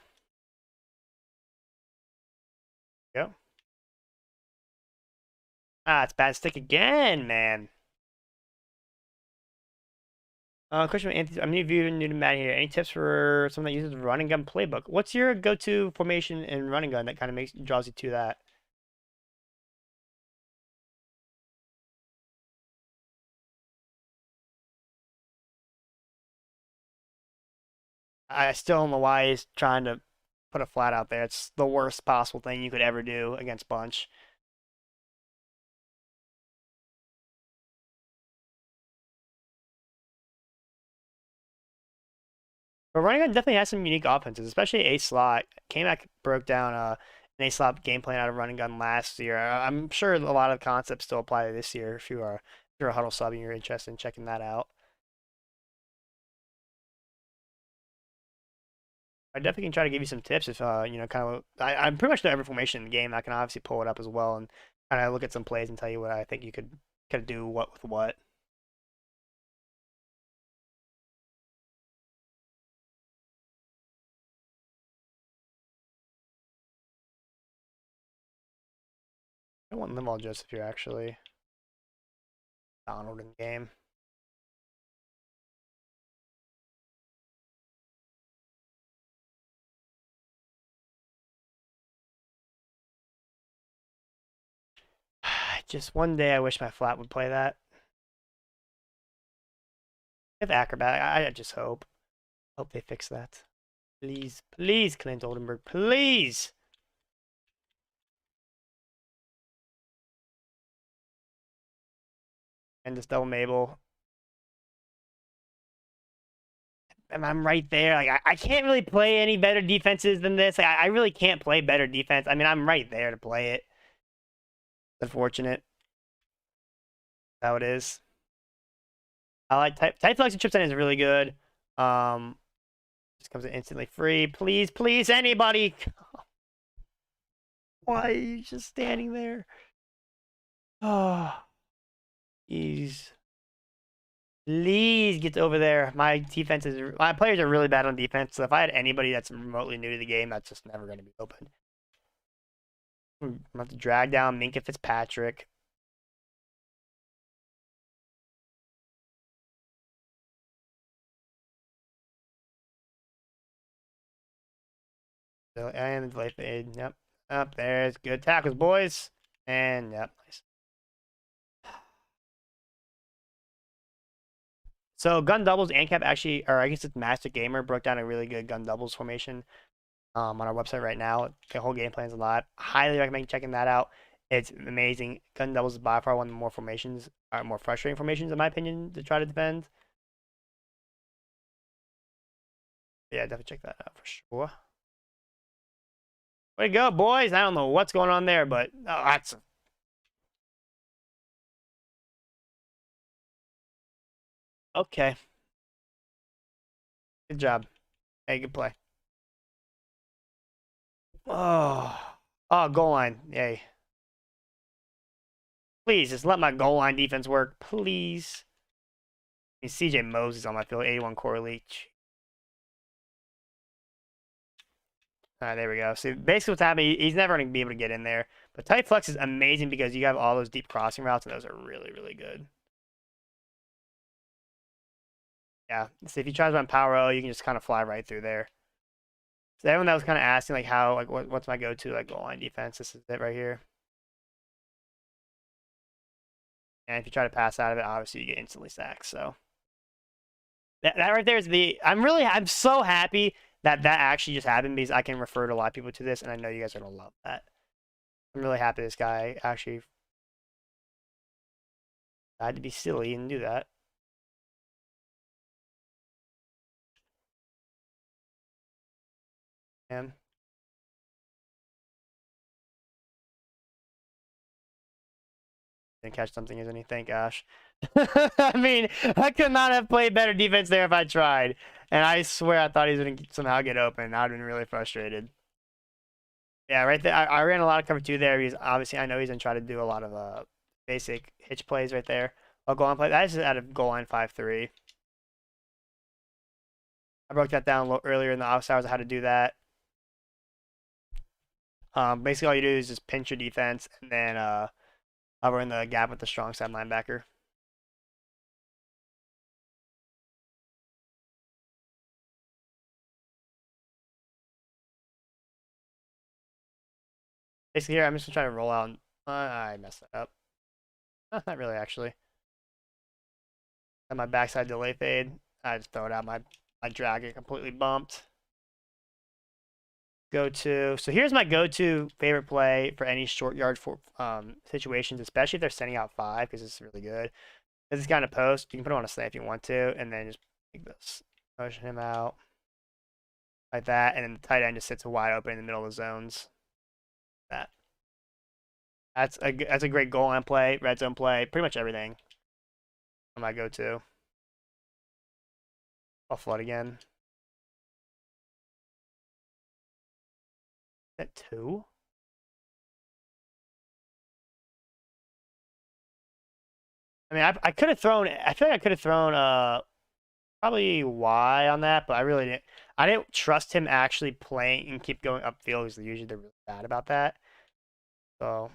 Go. Ah, it's bad stick again, man. Question from Anthony. I'm new to Madden here. Any tips for someone that uses the running gun playbook? What's your go-to formation in running gun that kind of draws you to that? I still don't know why he's trying to put a flat out there. It's the worst possible thing you could ever do against Bunch. But running gun definitely has some unique offenses, especially A slot. K-Mac broke down an A slot game plan out of running gun last year. I'm sure a lot of concepts still apply to this year if you're a huddle sub and you're interested in checking that out. I definitely can try to give you some tips if kind of I'm pretty much know every formation in the game. I can obviously pull it up as well and kind of look at some plays and tell you what I think you could do what with what. I want Limal Joseph here actually. Donald in game. Just one day I wish my flat would play that. If Acrobat, I just hope they fix that. Please, please, Clint Oldenburg, please. And this double Mabel. And I'm right there. Like I can't really play any better defenses than this. Like, I really can't play better defense. I mean, I'm right there to play it. It's unfortunate. That's how it is. I like type flex and chip is really good. Just comes in instantly free. Please, please, anybody. Why are you just standing there? Oh, jeez. Please get over there. My players are really bad on defense. So if I had anybody that's remotely new to the game, that's just never going to be open. I'm gonna have to drag down Minka Fitzpatrick. So, and delay fade. Yep. Up there's good tackles, boys. And yep, nice. So gun doubles and cap actually, or I guess it's Master Gamer broke down a really good gun doubles formation on our website right now. The whole game plan's a lot. Highly recommend checking that out. It's amazing. Gun doubles is by far one of the more frustrating formations in my opinion to try to defend. Yeah, definitely check that out for sure. Way to go, boys! I don't know what's going on there, but that's okay. Good job. Hey, good play. Oh, goal line. Yay. Please, just let my goal line defense work. Please. I mean, CJ Moses on my field, 81 core leech. All right, there we go. So basically what's happening, he's never going to be able to get in there. But tight flex is amazing because you have all those deep crossing routes, and those are really, really good. Yeah, so if you try to run power O, you can just kind of fly right through there. So everyone that was kind of asking, like, what's my go-to, like, goal line defense, this is it right here. And if you try to pass out of it, obviously you get instantly sacked, so. That right there is I'm so happy that actually just happened because I can refer to a lot of people to this, and I know you guys are going to love that. I'm really happy this guy actually had to be silly and do that. And didn't catch something, isn't he? Thank gosh. I mean, I could not have played better defense there if I tried. And I swear I thought he was going to somehow get open. I'd been really frustrated. Yeah, right there. I ran a lot of cover two there because obviously I know he's going to try to do a lot of basic hitch plays right there. I'll goal line play. That's just out of goal line 5-3. I broke that down earlier in the office hours of how to do that. Basically all you do is just pinch your defense and then hover in the gap with the strong side linebacker. Basically here, I'm just going to try to roll out. I messed that up. Not really, actually. And my backside delay fade. I just throw it out. My drag get completely bumped. Go-to. So here's my go-to favorite play for any short yard for situations, especially if they're sending out 5, because it's really good. This is kind of post. You can put it on a slant if you want to, and then just make this. Motion him out like that, and then the tight end just sits wide open in the middle of the zones. That. That's a great goal line play, red zone play, pretty much everything. On my go-to. I'll flood again. Is that 2? mean, I could have thrown. I feel like I could have thrown probably Y on that, but I really didn't. I didn't trust him actually playing and keep going upfield because usually they're really bad about that. So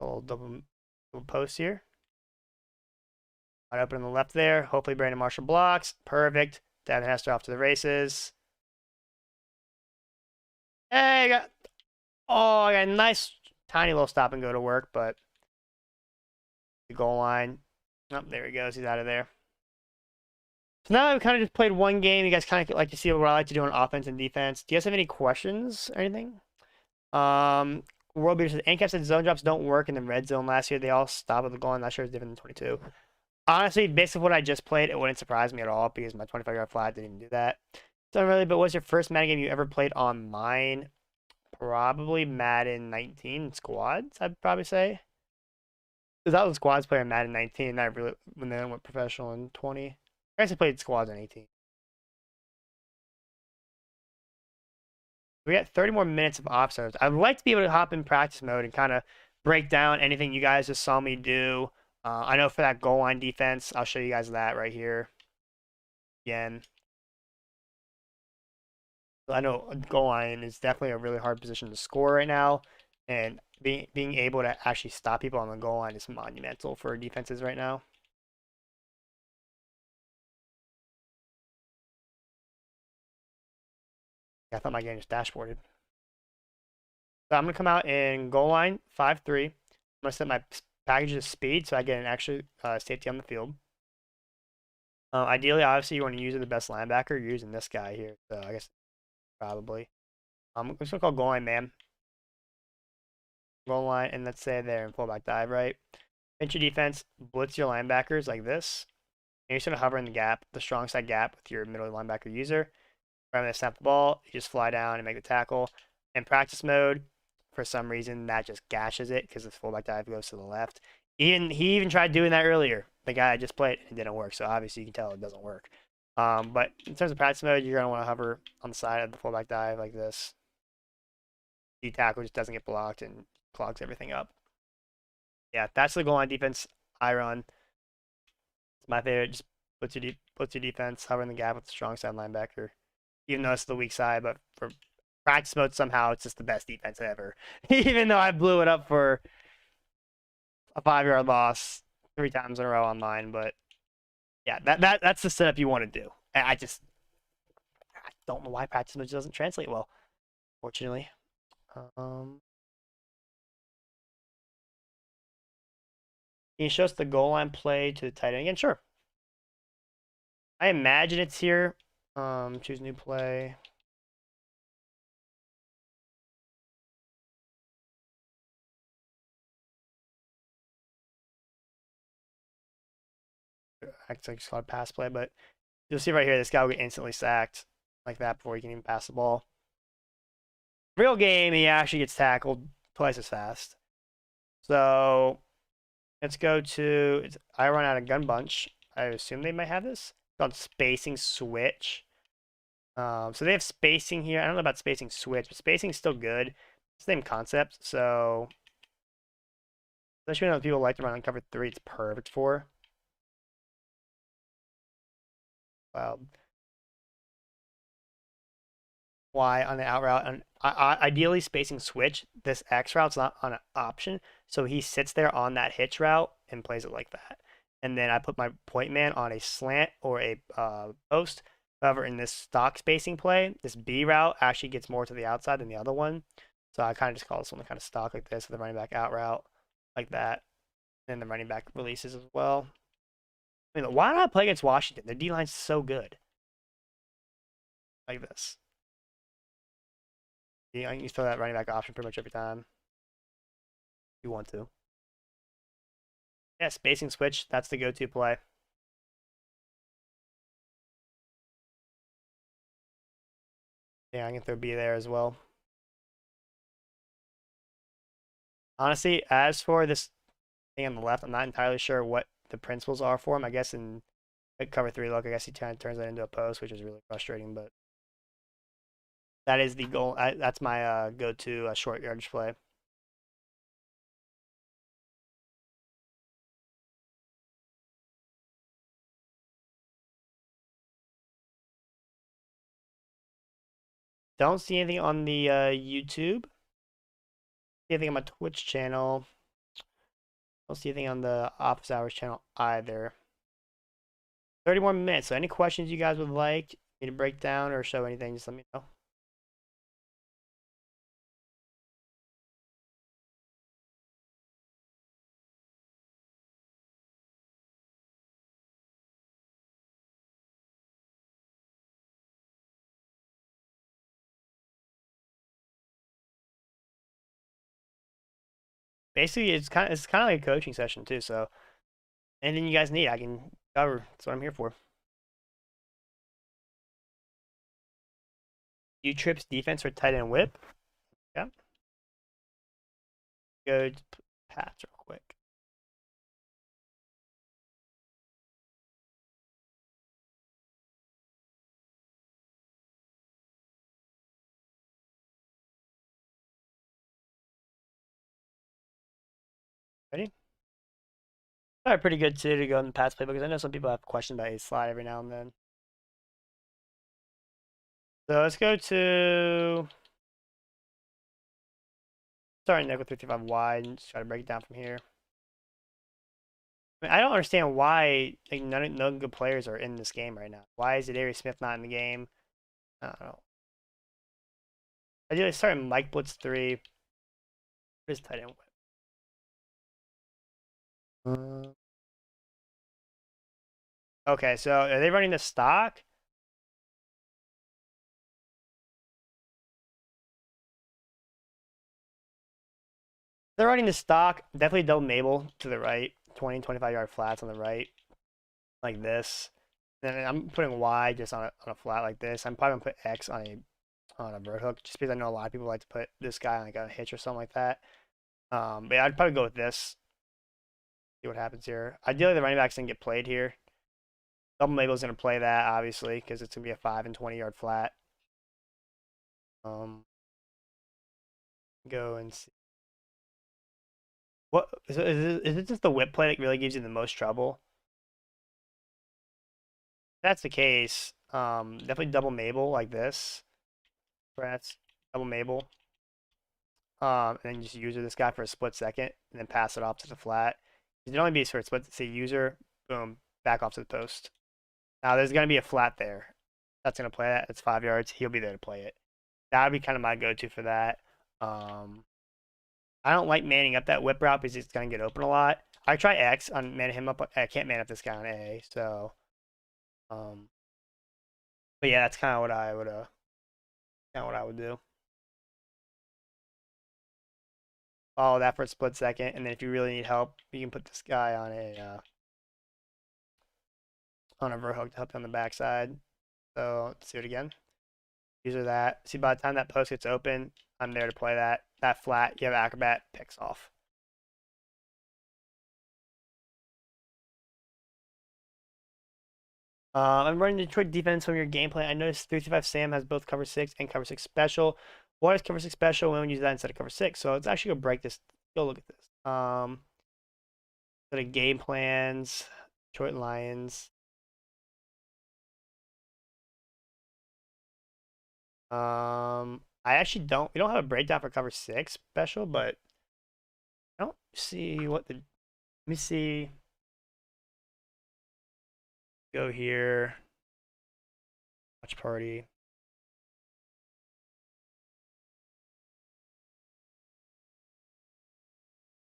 a little double post here. Wide open on the left there. Hopefully Brandon Marshall blocks. Perfect. Devin Hester off to the races. Hey, I got a nice tiny little stop and go to work, but the goal line. Oh, there he goes. He's out of there. So now I've kind of just played one game. You guys kind of like to see what I like to do on offense and defense. Do you guys have any questions or anything? World Beater says, Ancap said zone drops don't work in the red zone last year. They all stop at the goal line. Not sure it's different than 22. Honestly, based on what I just played, it wouldn't surprise me at all because my 25-yard flat didn't even do that. Don't really, but what's your first Madden game you ever played on mine? Probably Madden 19 squads, I'd probably say. Because I was a squads player in Madden 19, and I really, when then went professional in 20. I actually played squads in 18. We got 30 more minutes of offsides. I'd like to be able to hop in practice mode and kind of break down anything you guys just saw me do. I know for that goal line defense, I'll show you guys that right here again. So I know goal line is definitely a really hard position to score right now, and being able to actually stop people on the goal line is monumental for defenses right now. I thought my game was dashboarded. So I'm going to come out in goal line 5-3. I'm going to set my package to speed so I get an extra safety on the field. Ideally, obviously, you want to use the best linebacker. You're using this guy here, so I guess probably. I'm just going to call goal line man. Goal line, and let's say they're in fullback dive, right? Pinch your defense, blitz your linebackers like this. And you're just going to hover in the gap, the strong side gap with your middle linebacker user. Right when they snap the ball, you just fly down and make the tackle. In practice mode, for some reason, that just gashes it because the fullback dive goes to the left. He even tried doing that earlier. The guy I just played, it didn't work. So obviously you can tell it doesn't work. But in terms of practice mode, you're going to want to hover on the side of the fullback dive like this. The tackle just doesn't get blocked and clogs everything up. Yeah, that's the goal line defense I run. It's my favorite. Just puts your defense, hover in the gap with the strong side linebacker. Even though it's the weak side, but for practice mode, somehow it's just the best defense ever. Even though I blew it up for a 5-yard loss 3 times in a row on mine, but yeah, that's the setup you want to do. I don't know why practice mode doesn't translate well, fortunately. Can you show us the goal line play to the tight end again? Sure. I imagine it's here. Choose new play. Acts like just called pass play, but you'll see right here, this guy will get instantly sacked like that before he can even pass the ball. Real game, he actually gets tackled twice as fast. So let's go to, I run out of gun bunch. I assume they might have this. It's called spacing switch. So they have spacing here. I don't know about spacing switch, but spacing is still good. Same concept. So especially when people like to run on cover 3, it's perfect for. Wow. Y on the out route, and ideally spacing switch. This X route's not on an option, so he sits there on that hitch route and plays it like that. And then I put my point man on a slant or a post. However, in this stock spacing play, this B route actually gets more to the outside than the other one. So I kind of just call this one kind of stock like this with the running back out route like that. And the running back releases as well. I mean, why not play against Washington? Their D line's so good. Like this. Yeah, you throw that running back option pretty much every time you want to. Yeah, spacing switch, that's the go-to play. Yeah, I can throw B there as well. Honestly, as for this thing on the left, I'm not entirely sure what the principles are for him. I guess in cover 3 look, I guess he kind of turns that into a post, which is really frustrating, but that is the goal. That's my go-to short yardage play. Don't see anything on the YouTube. See anything on my Twitch channel. Don't see anything on the Office Hours channel either. 30 more minutes. So any questions you guys would like me to break down or show anything, just let me know. Basically, it's kind of like a coaching session too. So anything you guys need, I can cover. That's what I'm here for. U-trips, defense, or tight end whip. Yeah. Go to pass real quick. Ready? Probably pretty good too to go in the pass playbook because I know some people have questions about a slide every now and then. So let's go to starting nickel 335 wide and just try to break it down from here. I mean, I don't understand why like none good players are in this game right now. Why is Darius Smith not in the game? I don't know. Ideally, starting Mike Blitz 3. What is tight end whip? Okay, so are they running the stock? They're running the stock. Definitely double Mabel to the right. 20, 25-yard flats on the right. Like this. Then I'm putting Y just on a flat like this. I'm probably gonna put X on a vert hook just because I know a lot of people like to put this guy on like a hitch or something like that. But yeah, I'd probably go with this. See what happens here. Ideally, the running backs didn't get played here. Double Mabel's gonna play that obviously because it's gonna be a 5 and 20-yard flat. Go and see. What is it just the whip play that really gives you the most trouble? If that's the case, definitely double Mabel like this. Press double Mabel. And then just user this guy for a split second, and then pass it off to the flat. It'd only be for a split. Say user, boom, back off to the post. Now there's gonna be a flat there. That's gonna play that. It's 5 yards. He'll be there to play it. That would be kind of my go-to for that. I don't like manning up that whip route because it's gonna get open a lot. I try X on manning him up. I can't man up this guy on A. So, but yeah, that's kind of what I would do. Follow that for a split second, and then if you really need help, you can put this guy on a vert hook to help you on the backside. So let's do it again. User that. See, by the time that post gets open, I'm there to play that. That flat, you have acrobat, picks off. I'm running Detroit defense from your game plan. I noticed 335 Sam has both cover 6 and cover 6 special. Why is cover 6 special when we use that instead of cover 6? So let's actually go break this. Go look at this. So the game plans, Detroit Lions. I actually don't. We don't have a breakdown for cover 6 special, but I don't see what the. Let me see. Go here. Watch party.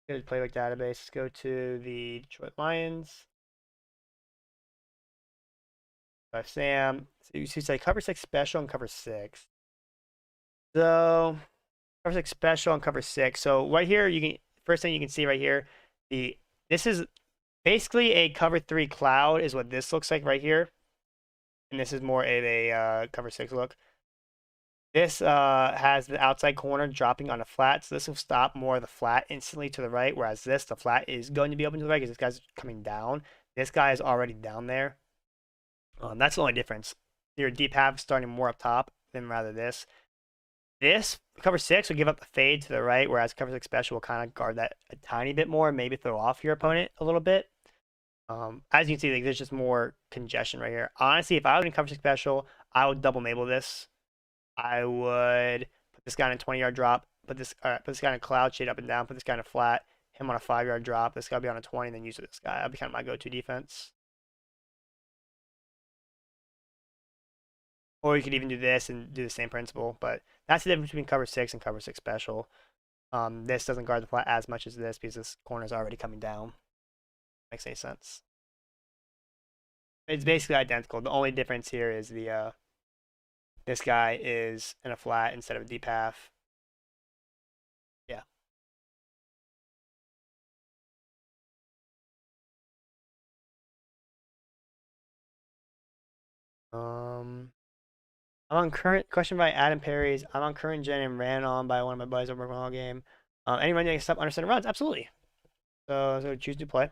Go to Playbook database. Let's go to the Detroit Lions. Sam. So you see, say cover 6 special and cover 6. So cover 6 special and cover 6. So right here, you can first thing you can see right here, this is basically a cover 3 cloud is what this looks like right here, and this is more of a cover 6 look. This has the outside corner dropping on a flat, so this will stop more of the flat instantly to the right, whereas the flat is going to be open to the right because this guy's coming down. This guy is already down there. That's the only difference. Your deep half starting more up top than rather this. This cover 6 will give up the fade to the right, whereas cover 6 special will kind of guard that a tiny bit more, maybe throw off your opponent a little bit. As you can see, like, there's just more congestion right here. Honestly, if I was in cover 6 special, I would double Mabel this. I would put this guy in a 20-yard drop, put this guy in a cloud shade up and down, put this guy in a flat, him on a 5-yard drop, this guy be on a 20, and then use this guy. That'd be kind of my go-to defense. Or you could even do this and do the same principle, but that's the difference between cover 6 and cover 6 special. This doesn't guard the flat as much as this because this corner is already coming down. Makes any sense? It's basically identical. The only difference here is the this guy is in a flat instead of a deep half. Yeah. I'm on current question by Adam Perry's. I'm on current gen and ran on by one of my buddies over my game. Anyone that can stop under center runs? Absolutely. So choose to play.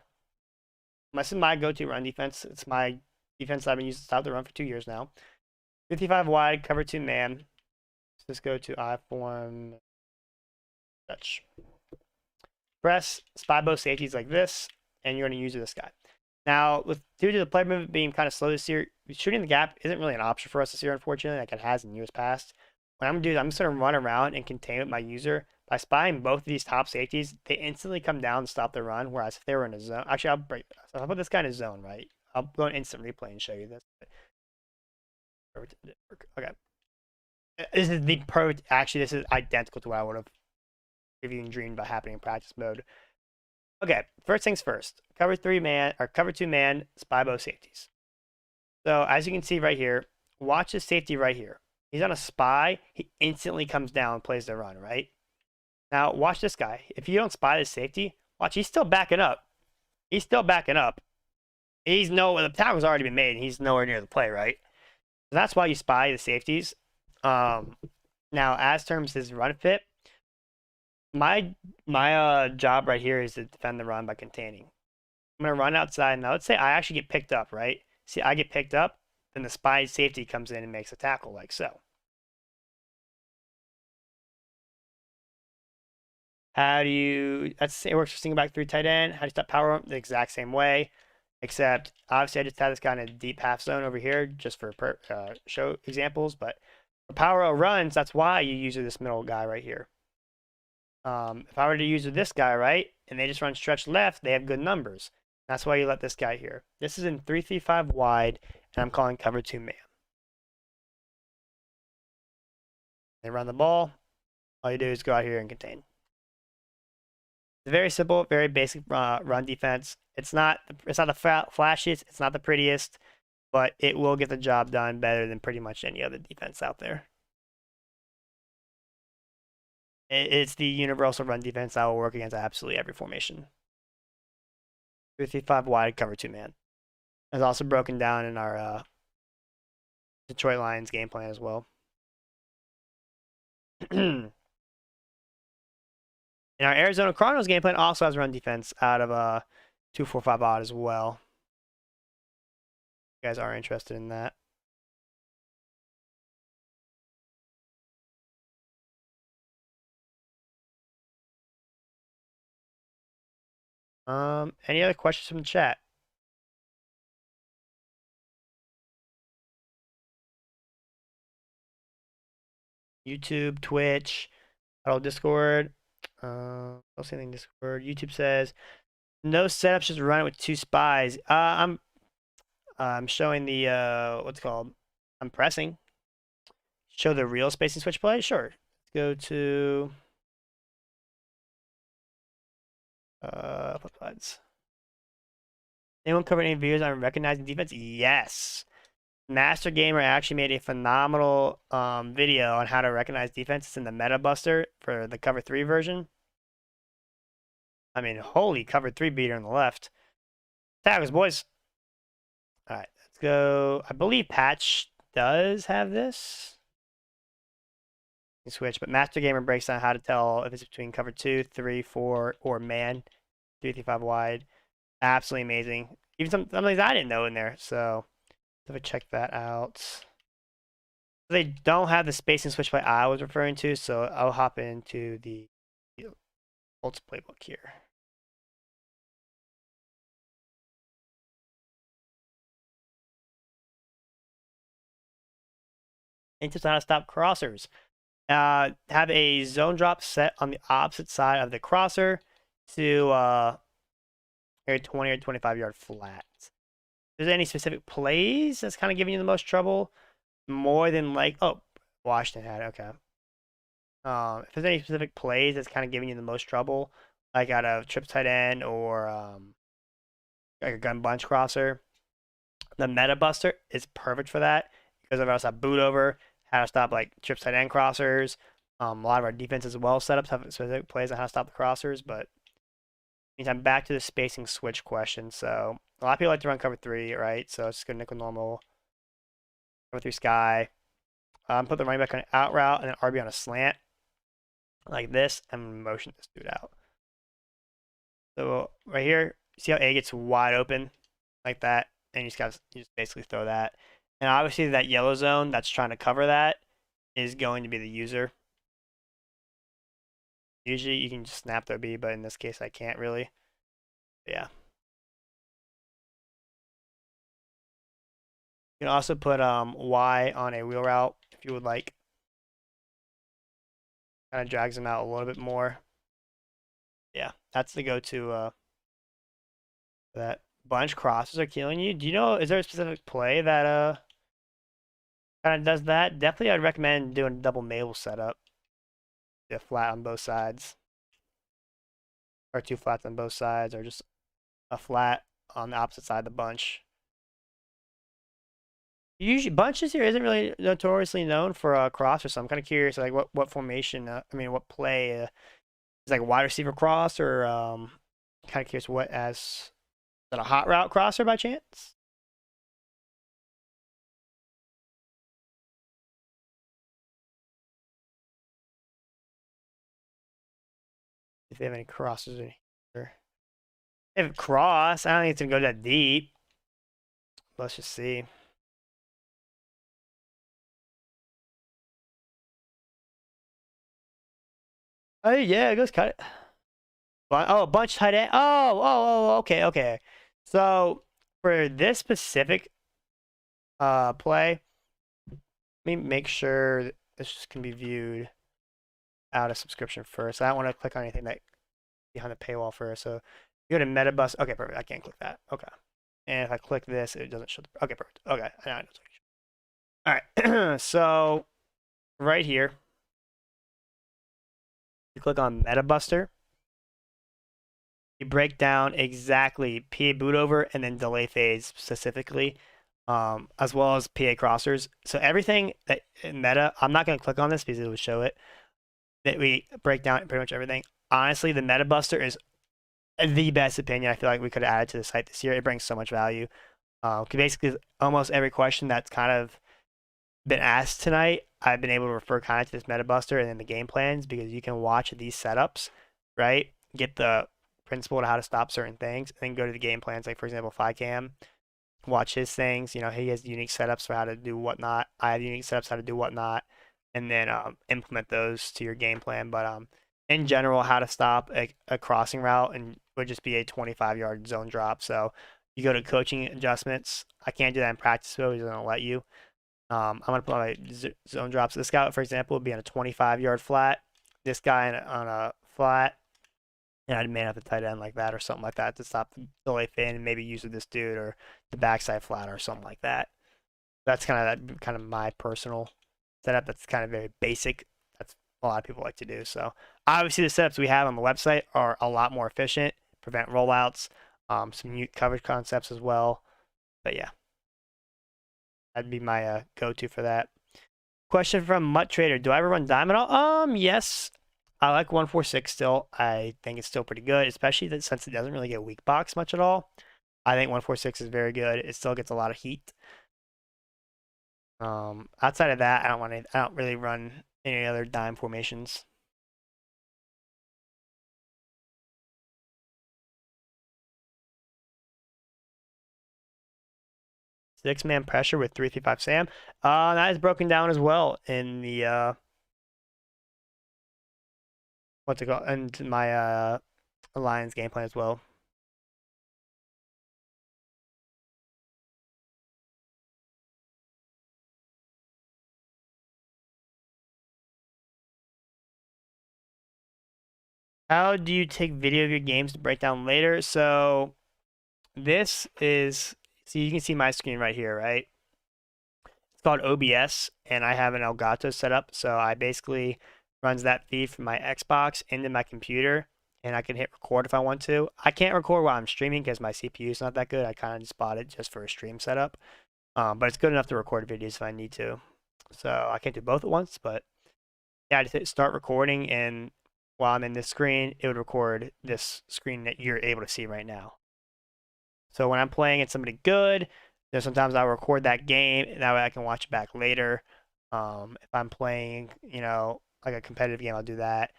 This is my go-to run defense. It's my defense that I've been using to stop the run for 2 years now. 55 wide, cover 2 man. Let's go to I form touch. Press spy both safeties like this, and you're going to use this guy. Now, due to the play movement being kind of slow this year, shooting the gap isn't really an option for us this year, unfortunately, like it has in years past. What I'm going to do is I'm just going to run around and contain with my user. By spying both of these top safeties, they instantly come down and stop the run, whereas if they were in a zone... Actually, I'll break... So I'll put this guy in a zone, right? I'll go an instant replay and show you this. Okay. This is the perfect... Actually, this is identical to what I would have even dreamed about happening in practice mode. Okay, first things first. Cover 3 man, or cover 2 man, spy both safeties. So as you can see right here, watch this safety right here. He's on a spy. He instantly comes down and plays the run, right? Now, watch this guy. If you don't spy this safety, watch, he's still backing up. He's still backing up. The tackle's already been made, and he's nowhere near the play, right? So that's why you spy the safeties. Now, as terms his run fit, my job right here is to defend the run by containing. I'm going to run outside. Now, let's say I actually get picked up, right? See, I get picked up, then the spy safety comes in and makes a tackle like so. It works for single back 3 tight end. How do you stop power up? The exact same way, except obviously I just had this guy in a deep half zone over here just for show examples, but for power out runs, that's why you use this middle guy right here. If I were to use this guy, right, and they just run stretch left, they have good numbers. That's why you let this guy here. This is in 3-3-5 wide, and I'm calling cover 2 man. They run the ball. All you do is go out here and contain. It's very simple, very basic run defense. It's not the flashiest, it's not the prettiest, but it will get the job done better than pretty much any other defense out there. It's the universal run defense that will work against absolutely every formation. 3-5 wide, cover 2 man. It's also broken down in our Detroit Lions game plan as well. And our Arizona Cardinals game plan also has run defense out of 2-4-5 odd as well. You guys are interested in that. Any other questions from the chat? YouTube, Twitch, Discord. I'll say anything Discord. YouTube says no setups, just run it with 2 spies. I'm showing the what's it called? I'm pressing. Show the real spacing switch play. Sure. Let's go to flip sides. Anyone cover any videos on recognizing defense? Yes. Master Gamer actually made a phenomenal video on how to recognize defenses in the Meta Buster for the cover 3 version. I mean, holy cover 3 beater on the left. Tackles, boys. All right, let's go. I believe Patch does have this. You switch, but Master Gamer breaks down how to tell if it's between cover 2, 3, 4, or man. 3-5 wide. Absolutely amazing. Even some things I didn't know in there, so if I check that out. They don't have the spacing switch play I was referring to, so I'll hop into the Colts playbook here. And tips on how to stop crossers. Have a zone drop set on the opposite side of the crosser to a 20 or 25-yard flat. If there's any specific plays that's kind of giving you the most trouble, more than like, oh, Washington had, okay. If there's any specific plays that's kind of giving you the most trouble, like out of trip tight end or like a gun bunch crosser, the Meta Buster is perfect for that because of us boot over, how to stop like trip tight end crossers. A lot of our defense as well setups have specific plays on how to stop the crossers, but I'm back to the spacing switch question. So a lot of people like to run cover 3, right? So it's just go nickel normal, cover 3 sky. Put the running back on an out route and then RB on a slant like this and motion this dude out. So right here, see how A gets wide open like that, and you just basically throw that. And obviously that yellow zone that's trying to cover that is going to be the user. Usually you can just snap their B, but in this case I can't really. But yeah. You can also put Y on a wheel route if you would like. Kind of drags them out a little bit more. Yeah, that's the go-to that. Bunch crosses are killing you. Do you know, is there a specific play that kind of does that? Definitely I'd recommend doing a double Mabel setup. Yeah, flat on both sides. Or 2 flats on both sides, or just a flat on the opposite side of the bunch. Usually bunches here isn't really notoriously known for a cross, so I'm kind of curious like what formation, what play is like a wide receiver cross, or kind of curious what as is that a hot route crosser by chance? If they have any crosses in here. If cross, I don't think it's gonna go that deep. Let's just see. Oh yeah, it goes cut it. Oh, a bunch tight end. Okay, okay. So for this specific play, let me make sure that this can be viewed out of subscription first. I don't want to click on anything that behind the paywall first. So you go to Metabus. Okay, perfect. I can't click that. Okay. And if I click this, it doesn't show the. Okay, perfect. Okay. All right. So right here, you click on MetaBuster. You break down exactly PA boot over and then delay phase specifically, as well as PA crossers. So everything that in meta, I'm not going to click on this because it will show it, that we break down pretty much everything. Honestly, the Meta Buster is the best opinion I feel like we could have added to the site this year. It brings so much value. Basically, almost every question that's kind of been asked tonight, I've been able to refer kind of to this Meta Buster and then the game plans because you can watch these setups, right? Get the principle to how to stop certain things, and then go to the game plans. Like for example, FiCam, watch his things. You know, he has unique setups for how to do whatnot. I have unique setups how to do whatnot, and then implement those to your game plan. But in general, how to stop a crossing route and would just be a 25-yard zone drop. So you go to coaching adjustments. I can't do that in practice though. He's gonna let you. I'm gonna put my zone drops. This guy, for example, would be on a 25-yard flat. This guy on a flat, and I'd man up the tight end like that or something like that to stop the delay fin and maybe use with this dude or the backside flat or something like that. That's kind of my personal setup. That's kind of very basic. That's a lot of people like to do. So obviously the setups we have on the website are a lot more efficient, prevent rollouts, some new coverage concepts as well. But yeah, that'd be my go-to for that. Question from Mutt Trader: do I ever run dime at all? Yes. I like 146 still. I think it's still pretty good, especially since it doesn't really get weak box much at all. I think 146 is very good. It still gets a lot of heat. Outside of that, I don't really run any other dime formations. Six-man pressure with 335 Sam. That is broken down as well in the what's it called? And my Alliance game plan as well. How do you take video of your games to break down later? So this is, so you can see my screen right here, right? It's called OBS, and I have an Elgato set up. So I basically runs that feed from my Xbox into my computer, and I can hit record if I want to. I can't record while I'm streaming because my CPU is not that good. I kind of just bought it just for a stream setup, but it's good enough to record videos if I need to. So I can't do both at once, but yeah, I just hit start recording, and while I'm in this screen, it would record this screen that you're able to see right now. So when I'm playing at somebody good, sometimes I'll record that game, and that way I can watch it back later. If I'm playing, like a competitive game, I'll do that.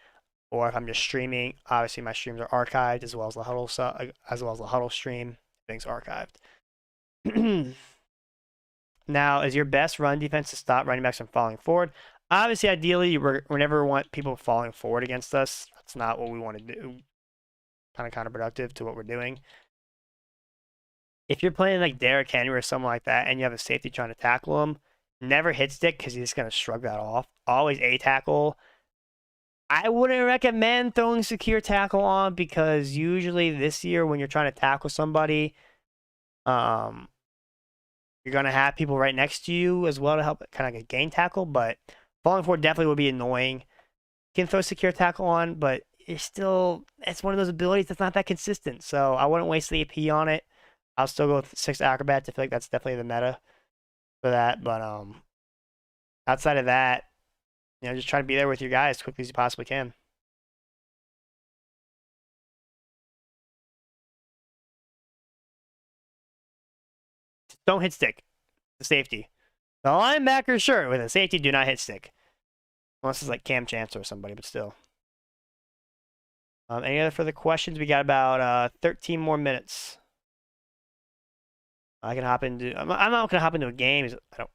Or if I'm just streaming, obviously my streams are archived as well as the huddle stream. Things archived. Now, is your best run defense to stop running backs from falling forward? Obviously, ideally, we never want people falling forward against us. That's not what we want to do. Kind of counterproductive to what we're doing. If you're playing like Derrick Henry or someone like that, and you have a safety trying to tackle him, never hit stick because he's just gonna shrug that off. Always a tackle. I wouldn't recommend throwing secure tackle on because usually this year when you're trying to tackle somebody, you're gonna have people right next to you as well to help kind of like a gain tackle. But falling forward definitely would be annoying. You can throw secure tackle on, but it's one of those abilities that's not that consistent. So I wouldn't waste the AP on it. I'll still go with 6 acrobats. I feel like that's definitely the meta for that. But outside of that, just try to be there with your guy as quickly as you possibly can. Just don't hit stick. The safety. The linebacker, sure. With a safety, do not hit stick. Unless it's like Cam Chancellor or somebody, but still. Any other further questions? We got about 13 more minutes. I can hop into. I'm not gonna hop into a game. I don't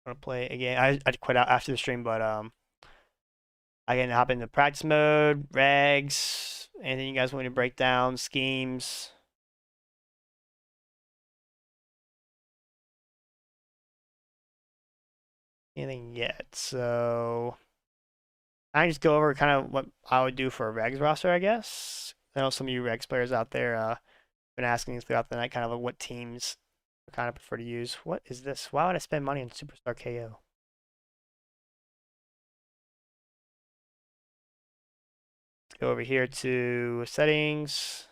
want to play a game. I'd quit out after the stream, but I can hop into practice mode, regs, anything you guys want me to break down, schemes. Anything yet? So I can just go over kind of what I would do for a regs roster, I guess. I know some of you regs players out there been asking throughout the night kind of what teams I kind of prefer to use. What is this? Why would I spend money on Superstar KO? Let's go over here to settings.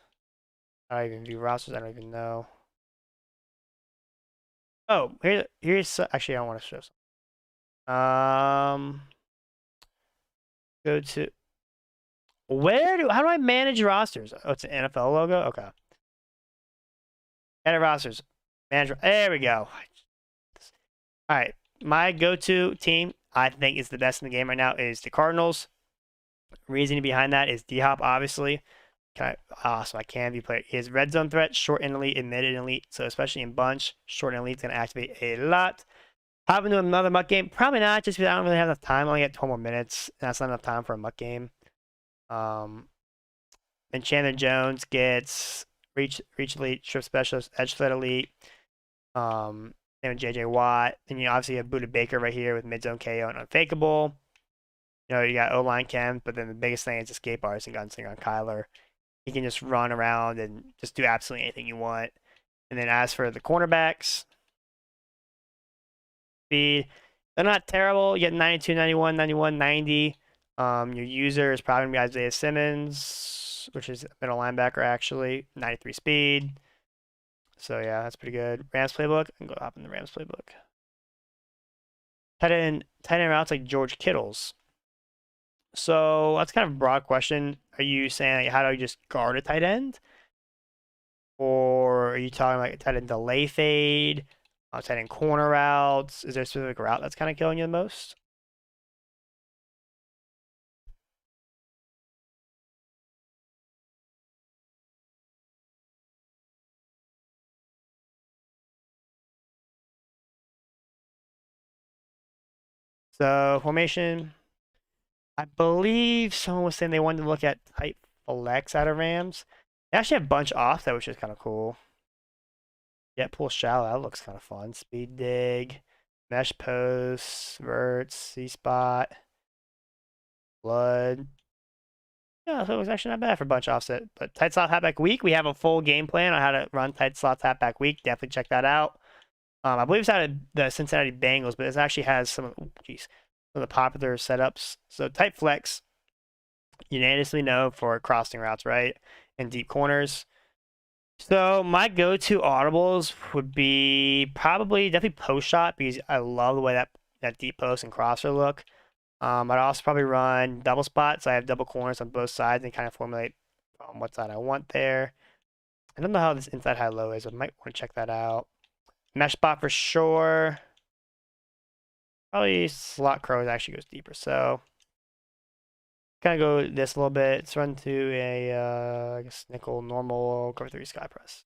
I don't even view rosters. I don't even know. Oh, here's actually I don't want to show some. Go to how do I manage rosters? Oh, it's an NFL logo. Okay. Edit rosters. Manage. There we go. All right. My go-to team, I think, is the best in the game right now is the Cardinals. Reasoning behind that is D-Hop, obviously. So I can be player. He has red zone threat, short and elite, and mid and elite. So especially in bunch, short and elite is going to activate a lot. Hop into another muck game? Probably not, just because I don't really have enough time. I only got 12 more minutes. And that's not enough time for a muck game. And Chandler Jones gets reach elite, strip specialist, edge threat elite. And JJ Watt. And you obviously have Buda Baker right here with mid zone KO and unfakeable. You got O-line Chem, but then the biggest thing is escape artist and gunslinger on Kyler. He can just run around and just do absolutely anything you want. And then as for the cornerbacks, speed, they're not terrible. You get 92, 91, 91, 90. Your user is probably going to be Isaiah Simmons, which is a middle linebacker, actually. 93 speed. So, yeah, that's pretty good. Rams playbook. I'm going to hop in the Rams playbook. Tight end routes like George Kittle's. So that's kind of a broad question. Are you saying like, how do I just guard a tight end? Or are you talking like a tight end delay fade? Tight end corner routes? Is there a specific route that's kind of killing you the most? So formation, I believe someone was saying they wanted to look at type flex out of Rams. They actually have bunch off that, which is kind of cool. Yeah, pull shallow, that looks kind of fun. Speed dig, mesh posts, verts, C spot, blood. Yeah, so it was actually not bad for bunch offset. But tight slot halfback week, we have a full game plan on how to run tight slots halfback week. Definitely check that out. I believe it's out of the Cincinnati Bengals, but it actually has some of the popular setups. So tight flex, unanimously known for crossing routes, right? And deep corners. So my go-to audibles would be probably definitely post shot because I love the way that deep post and crosser look. I'd also probably run double spots. I have double corners on both sides and kind of formulate what side I want there. I don't know how this inside high low is. I might want to check that out. Mesh spot for sure. Probably slot crows actually goes deeper. So kind of go this a little bit. Let's run to a I guess nickel normal cover 3 sky press.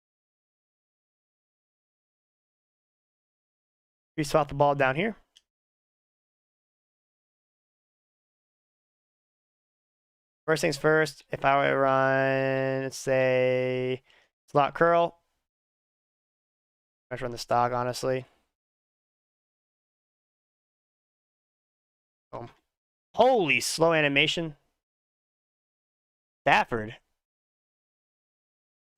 We swap the ball down here. First things first, if I were to run, let's say, slot curl, I'd run the stock, honestly. Boom. Holy slow animation. Stafford.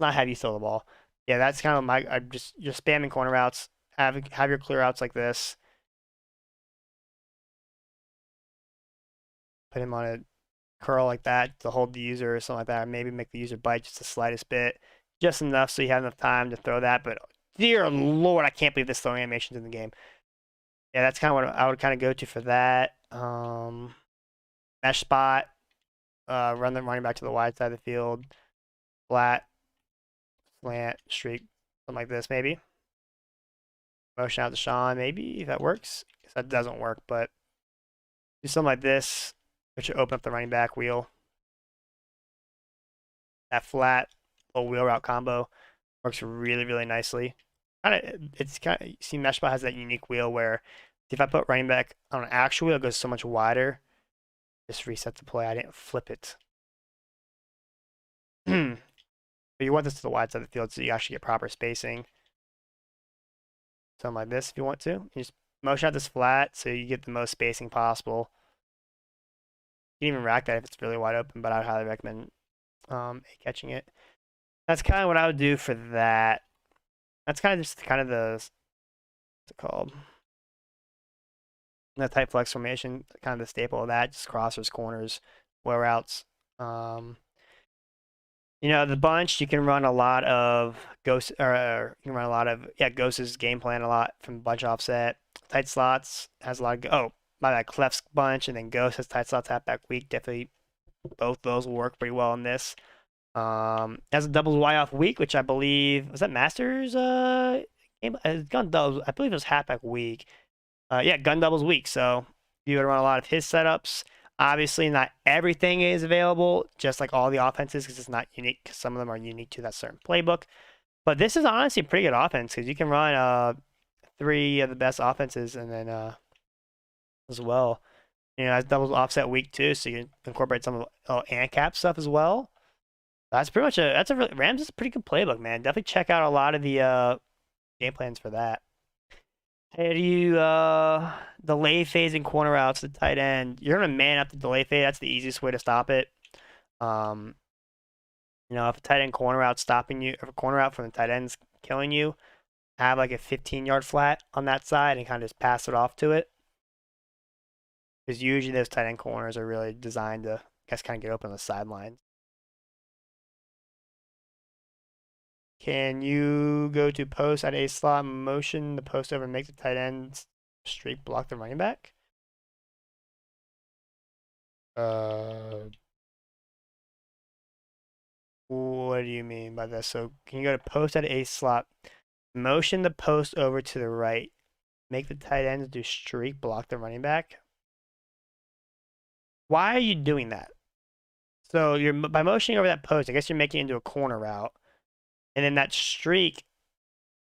Not have you throw the ball. Yeah, that's kind of my, I'm just spamming corner routes. Have your clear outs like this. Put him on a curl like that to hold the user or something like that. Or maybe make the user bite just the slightest bit. Just enough so you have enough time to throw that. But dear Lord, I can't believe this throwing animation's in the game. Yeah, that's kind of what I would kind of go to for that. Mesh spot. Run them running back to the wide side of the field. Flat. Slant. Streak. Something like this, maybe. Motion out to Sean, maybe, if that works. Guess that doesn't work, but do something like this, which should open up the running back wheel. That flat little wheel route combo works really, really nicely. It's kind of, see, Meshbot has that unique wheel where if I put running back on an actual wheel, it goes so much wider. Just reset the play. I didn't flip it. But you want this to the wide side of the field so you actually get proper spacing. Something like this if you want to. You just motion out this flat so you get the most spacing possible. You can even rack that if it's really wide open, but I would highly recommend catching it. That's kind of what I would do for that. That's kind of just kind of the, what's it called? The tight flex formation, kind of the staple of that, just crossers, corners, wheel routes. You know, the bunch, you can run a lot of Ghost, or you can run a lot of, Ghost's game plan a lot from bunch offset. Tight slots has a lot of, oh, my bad, Clef's bunch, and then Ghost has tight slots halfback week. Definitely both those will work pretty well in this. Has a doubles Y off week, which I believe, was that Masters game? Gun doubles, I believe it was halfback week. Gun doubles week, so you would run a lot of his setups. Obviously, not everything is available, just like all the offenses, because it's not unique. Because some of them are unique to that certain playbook. But this is honestly a pretty good offense, because you can run 3 of the best offenses, and then as well, you know, that's doubles offset week too, so you can incorporate some of ANCAP stuff as well. That's pretty much Rams is a pretty good playbook, man. Definitely check out a lot of the game plans for that. How do you delay phase and corner routes to tight end? You're gonna man up the delay fade. That's the easiest way to stop it. You know, if a tight end corner route stopping you, if a corner route from the tight end's killing you, have like a 15-yard flat on that side and kind of just pass it off to it. Because usually those tight end corners are really designed to, I guess, kind of get open on the sidelines. Can you go to post at a slot motion the post over and make the tight end streak block the running back? What do you mean by this? So can you go to post at a slot, motion the post over to the right, make the tight ends do streak block the running back? Why are you doing that? So you're by motioning over that post, I guess you're making it into a corner route. And then that streak,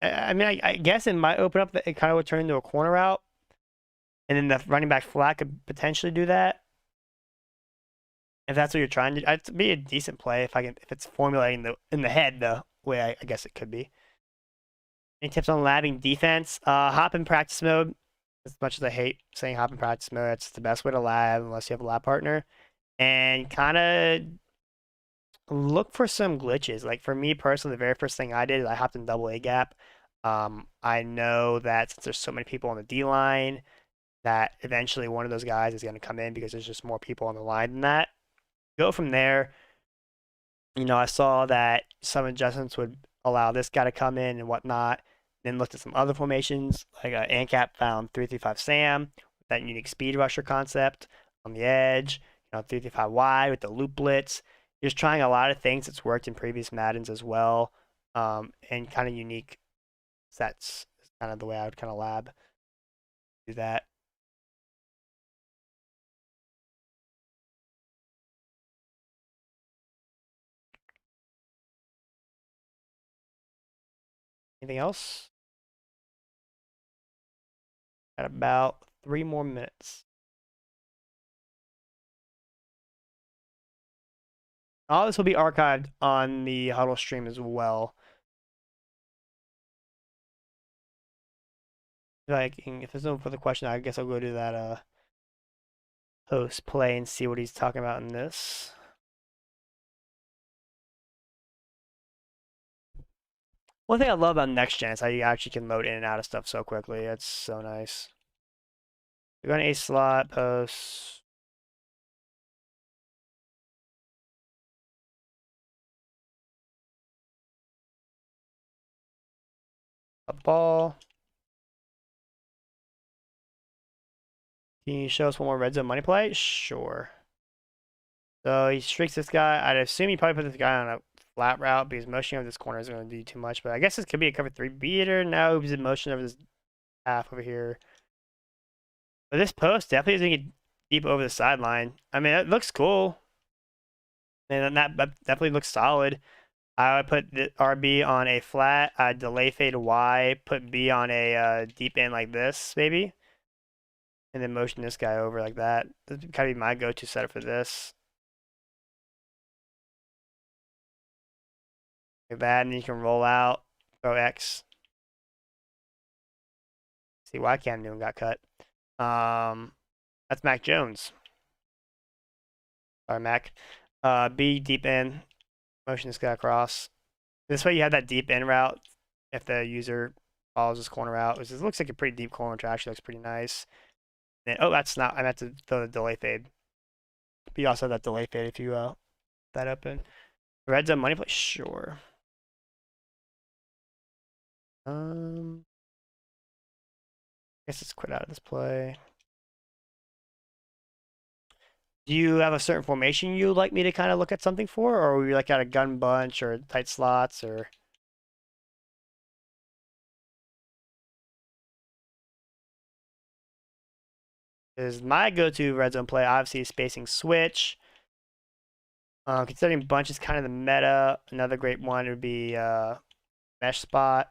I mean, I guess it might open up, it kind of would turn into a corner route. And then the running back flat could potentially do that. If that's what you're trying to do, it'd be a decent play if it's formulating in the head the way I guess it could be. Any tips on labbing defense? Hop in practice mode. As much as I hate saying hop in practice mode, it's the best way to lab unless you have a lab partner. And kind of look for some glitches. Like for me personally, the very first thing I did is I hopped in double A gap. I know that since there's so many people on the D line, that eventually one of those guys is going to come in because there's just more people on the line than that. Go from there. I saw that some adjustments would allow this guy to come in and whatnot. Then looked at some other formations, like ANCAP found 335 Sam, that unique speed rusher concept on the edge, 335 wide with the loop blitz. Just trying a lot of things that's worked in previous Maddens as well, and kind of unique sets is kind of the way I would kind of lab do that. Anything else? Got about 3 more minutes. All this will be archived on the Huddle stream as well. Like, if there's no further question, I guess I'll go to that host play and see what he's talking about in this. One thing I love about next gen is how you actually can load in and out of stuff so quickly. It's so nice. We're going to a slot post. A ball. Can you show us one more red zone money play? Sure. So he streaks this guy. I'd assume he probably put this guy on a flat route because motion over this corner is going to do too much. But I guess this could be a cover 3 beater. No, he's in motion over this half over here. But this post definitely is going to get deep over the sideline. I mean, it looks cool. And that definitely looks solid. I would put the RB on a flat, delay fade Y, put B on a deep end like this, maybe. And then motion this guy over like that. This would kind of be my go-to setup for this. Like that, and then you can roll out, throw X. See why Cam Newton got cut. That's Mac Jones. Sorry, Mac. B deep end, motion this guy across. This way you have that deep end route if the user follows this corner out. It looks like a pretty deep corner, which actually looks pretty nice. Then, oh, that's not. I meant to throw the delay fade. But you also have that delay fade if you that open. Red zone money play, sure. I guess let's quit out of this play. Do you have a certain formation you'd like me to kind of look at something for, or are we like at a gun bunch or tight slots or? Is my go-to red zone play obviously spacing switch. Considering bunch is kind of the meta, another great one would be mesh spot,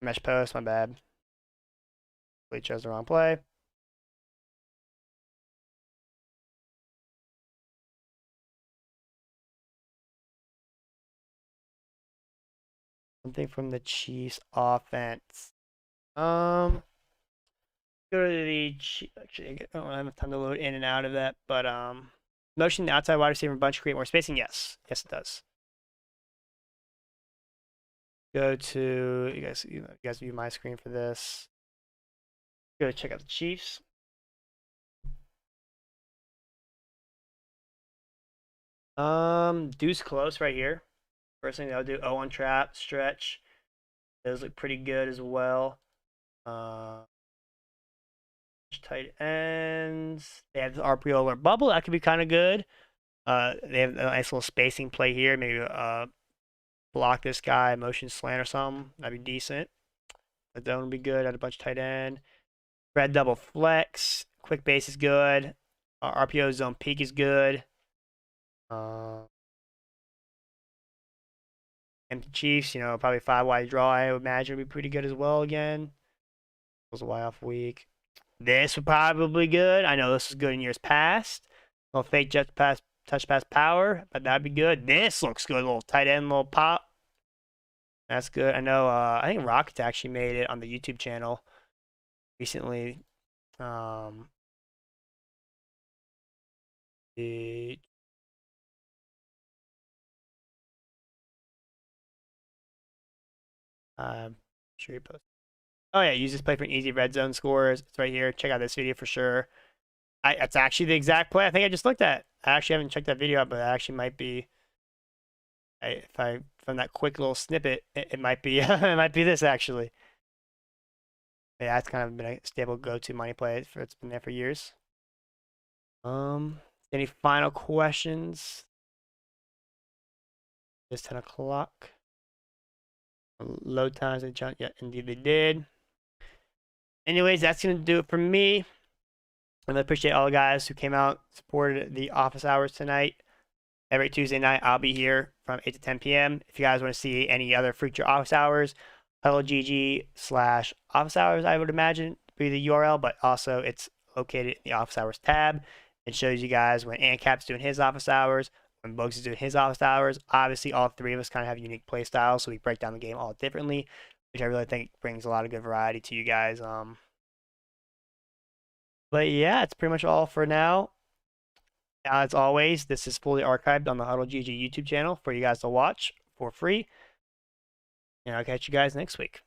mesh post. My bad, we chose the wrong play. Something from the Chiefs offense. Go to the actually I don't have time to load in and out of that, but motion the outside wide receiver bunch create more spacing. Yes, yes it does. Go to you guys view my screen for this. Go check out the Chiefs. Deuce close right here. First thing I'll do O1 trap stretch. Those look pretty good as well. Tight ends. They have the RPO alert bubble. That could be kind of good. They have a nice little spacing play here. Maybe block this guy, motion slant or something. That'd be decent. The zone would be good. Add a bunch of tight end. Red double flex. Quick base is good. RPO zone peak is good. Empty Chiefs, probably 5 wide draw. I would imagine would be pretty good as well again. Was a Y off week. This would probably be good. I know this was good in years past. Little fake jet pass, touch pass power, but that'd be good. This looks good. Little tight end, little pop. That's good. I know. I think Rocket actually made it on the YouTube channel recently. The Sure you post. Oh yeah, use this play for an easy red zone scores. It's right here. Check out this video for sure. That's actually the exact play I think I just looked at. I actually haven't checked that video out, but it actually might be. If I from that quick little snippet, it might be it might be this actually. Yeah, it's kind of been a stable go-to money play for it's been there for years. Any final questions? It's 10 o'clock. Load times and jump. Yeah, indeed they did. Anyways, that's gonna do it for me. And I appreciate all the guys who came out, supported the office hours tonight. Every Tuesday night, I'll be here from 8 to 10 p.m. If you guys want to see any other future office hours, huddlegg/office hours, I would imagine, be the URL, but also it's located in the office hours tab. It shows you guys when ANCAP's doing his office hours, when Bugs is doing his office hours. Obviously, all three of us kind of have unique play styles, so we break down the game all differently, which I really think brings a lot of good variety to you guys. But yeah, it's pretty much all for now. As always, this is fully archived on the HuddleGG YouTube channel for you guys to watch for free. And I'll catch you guys next week.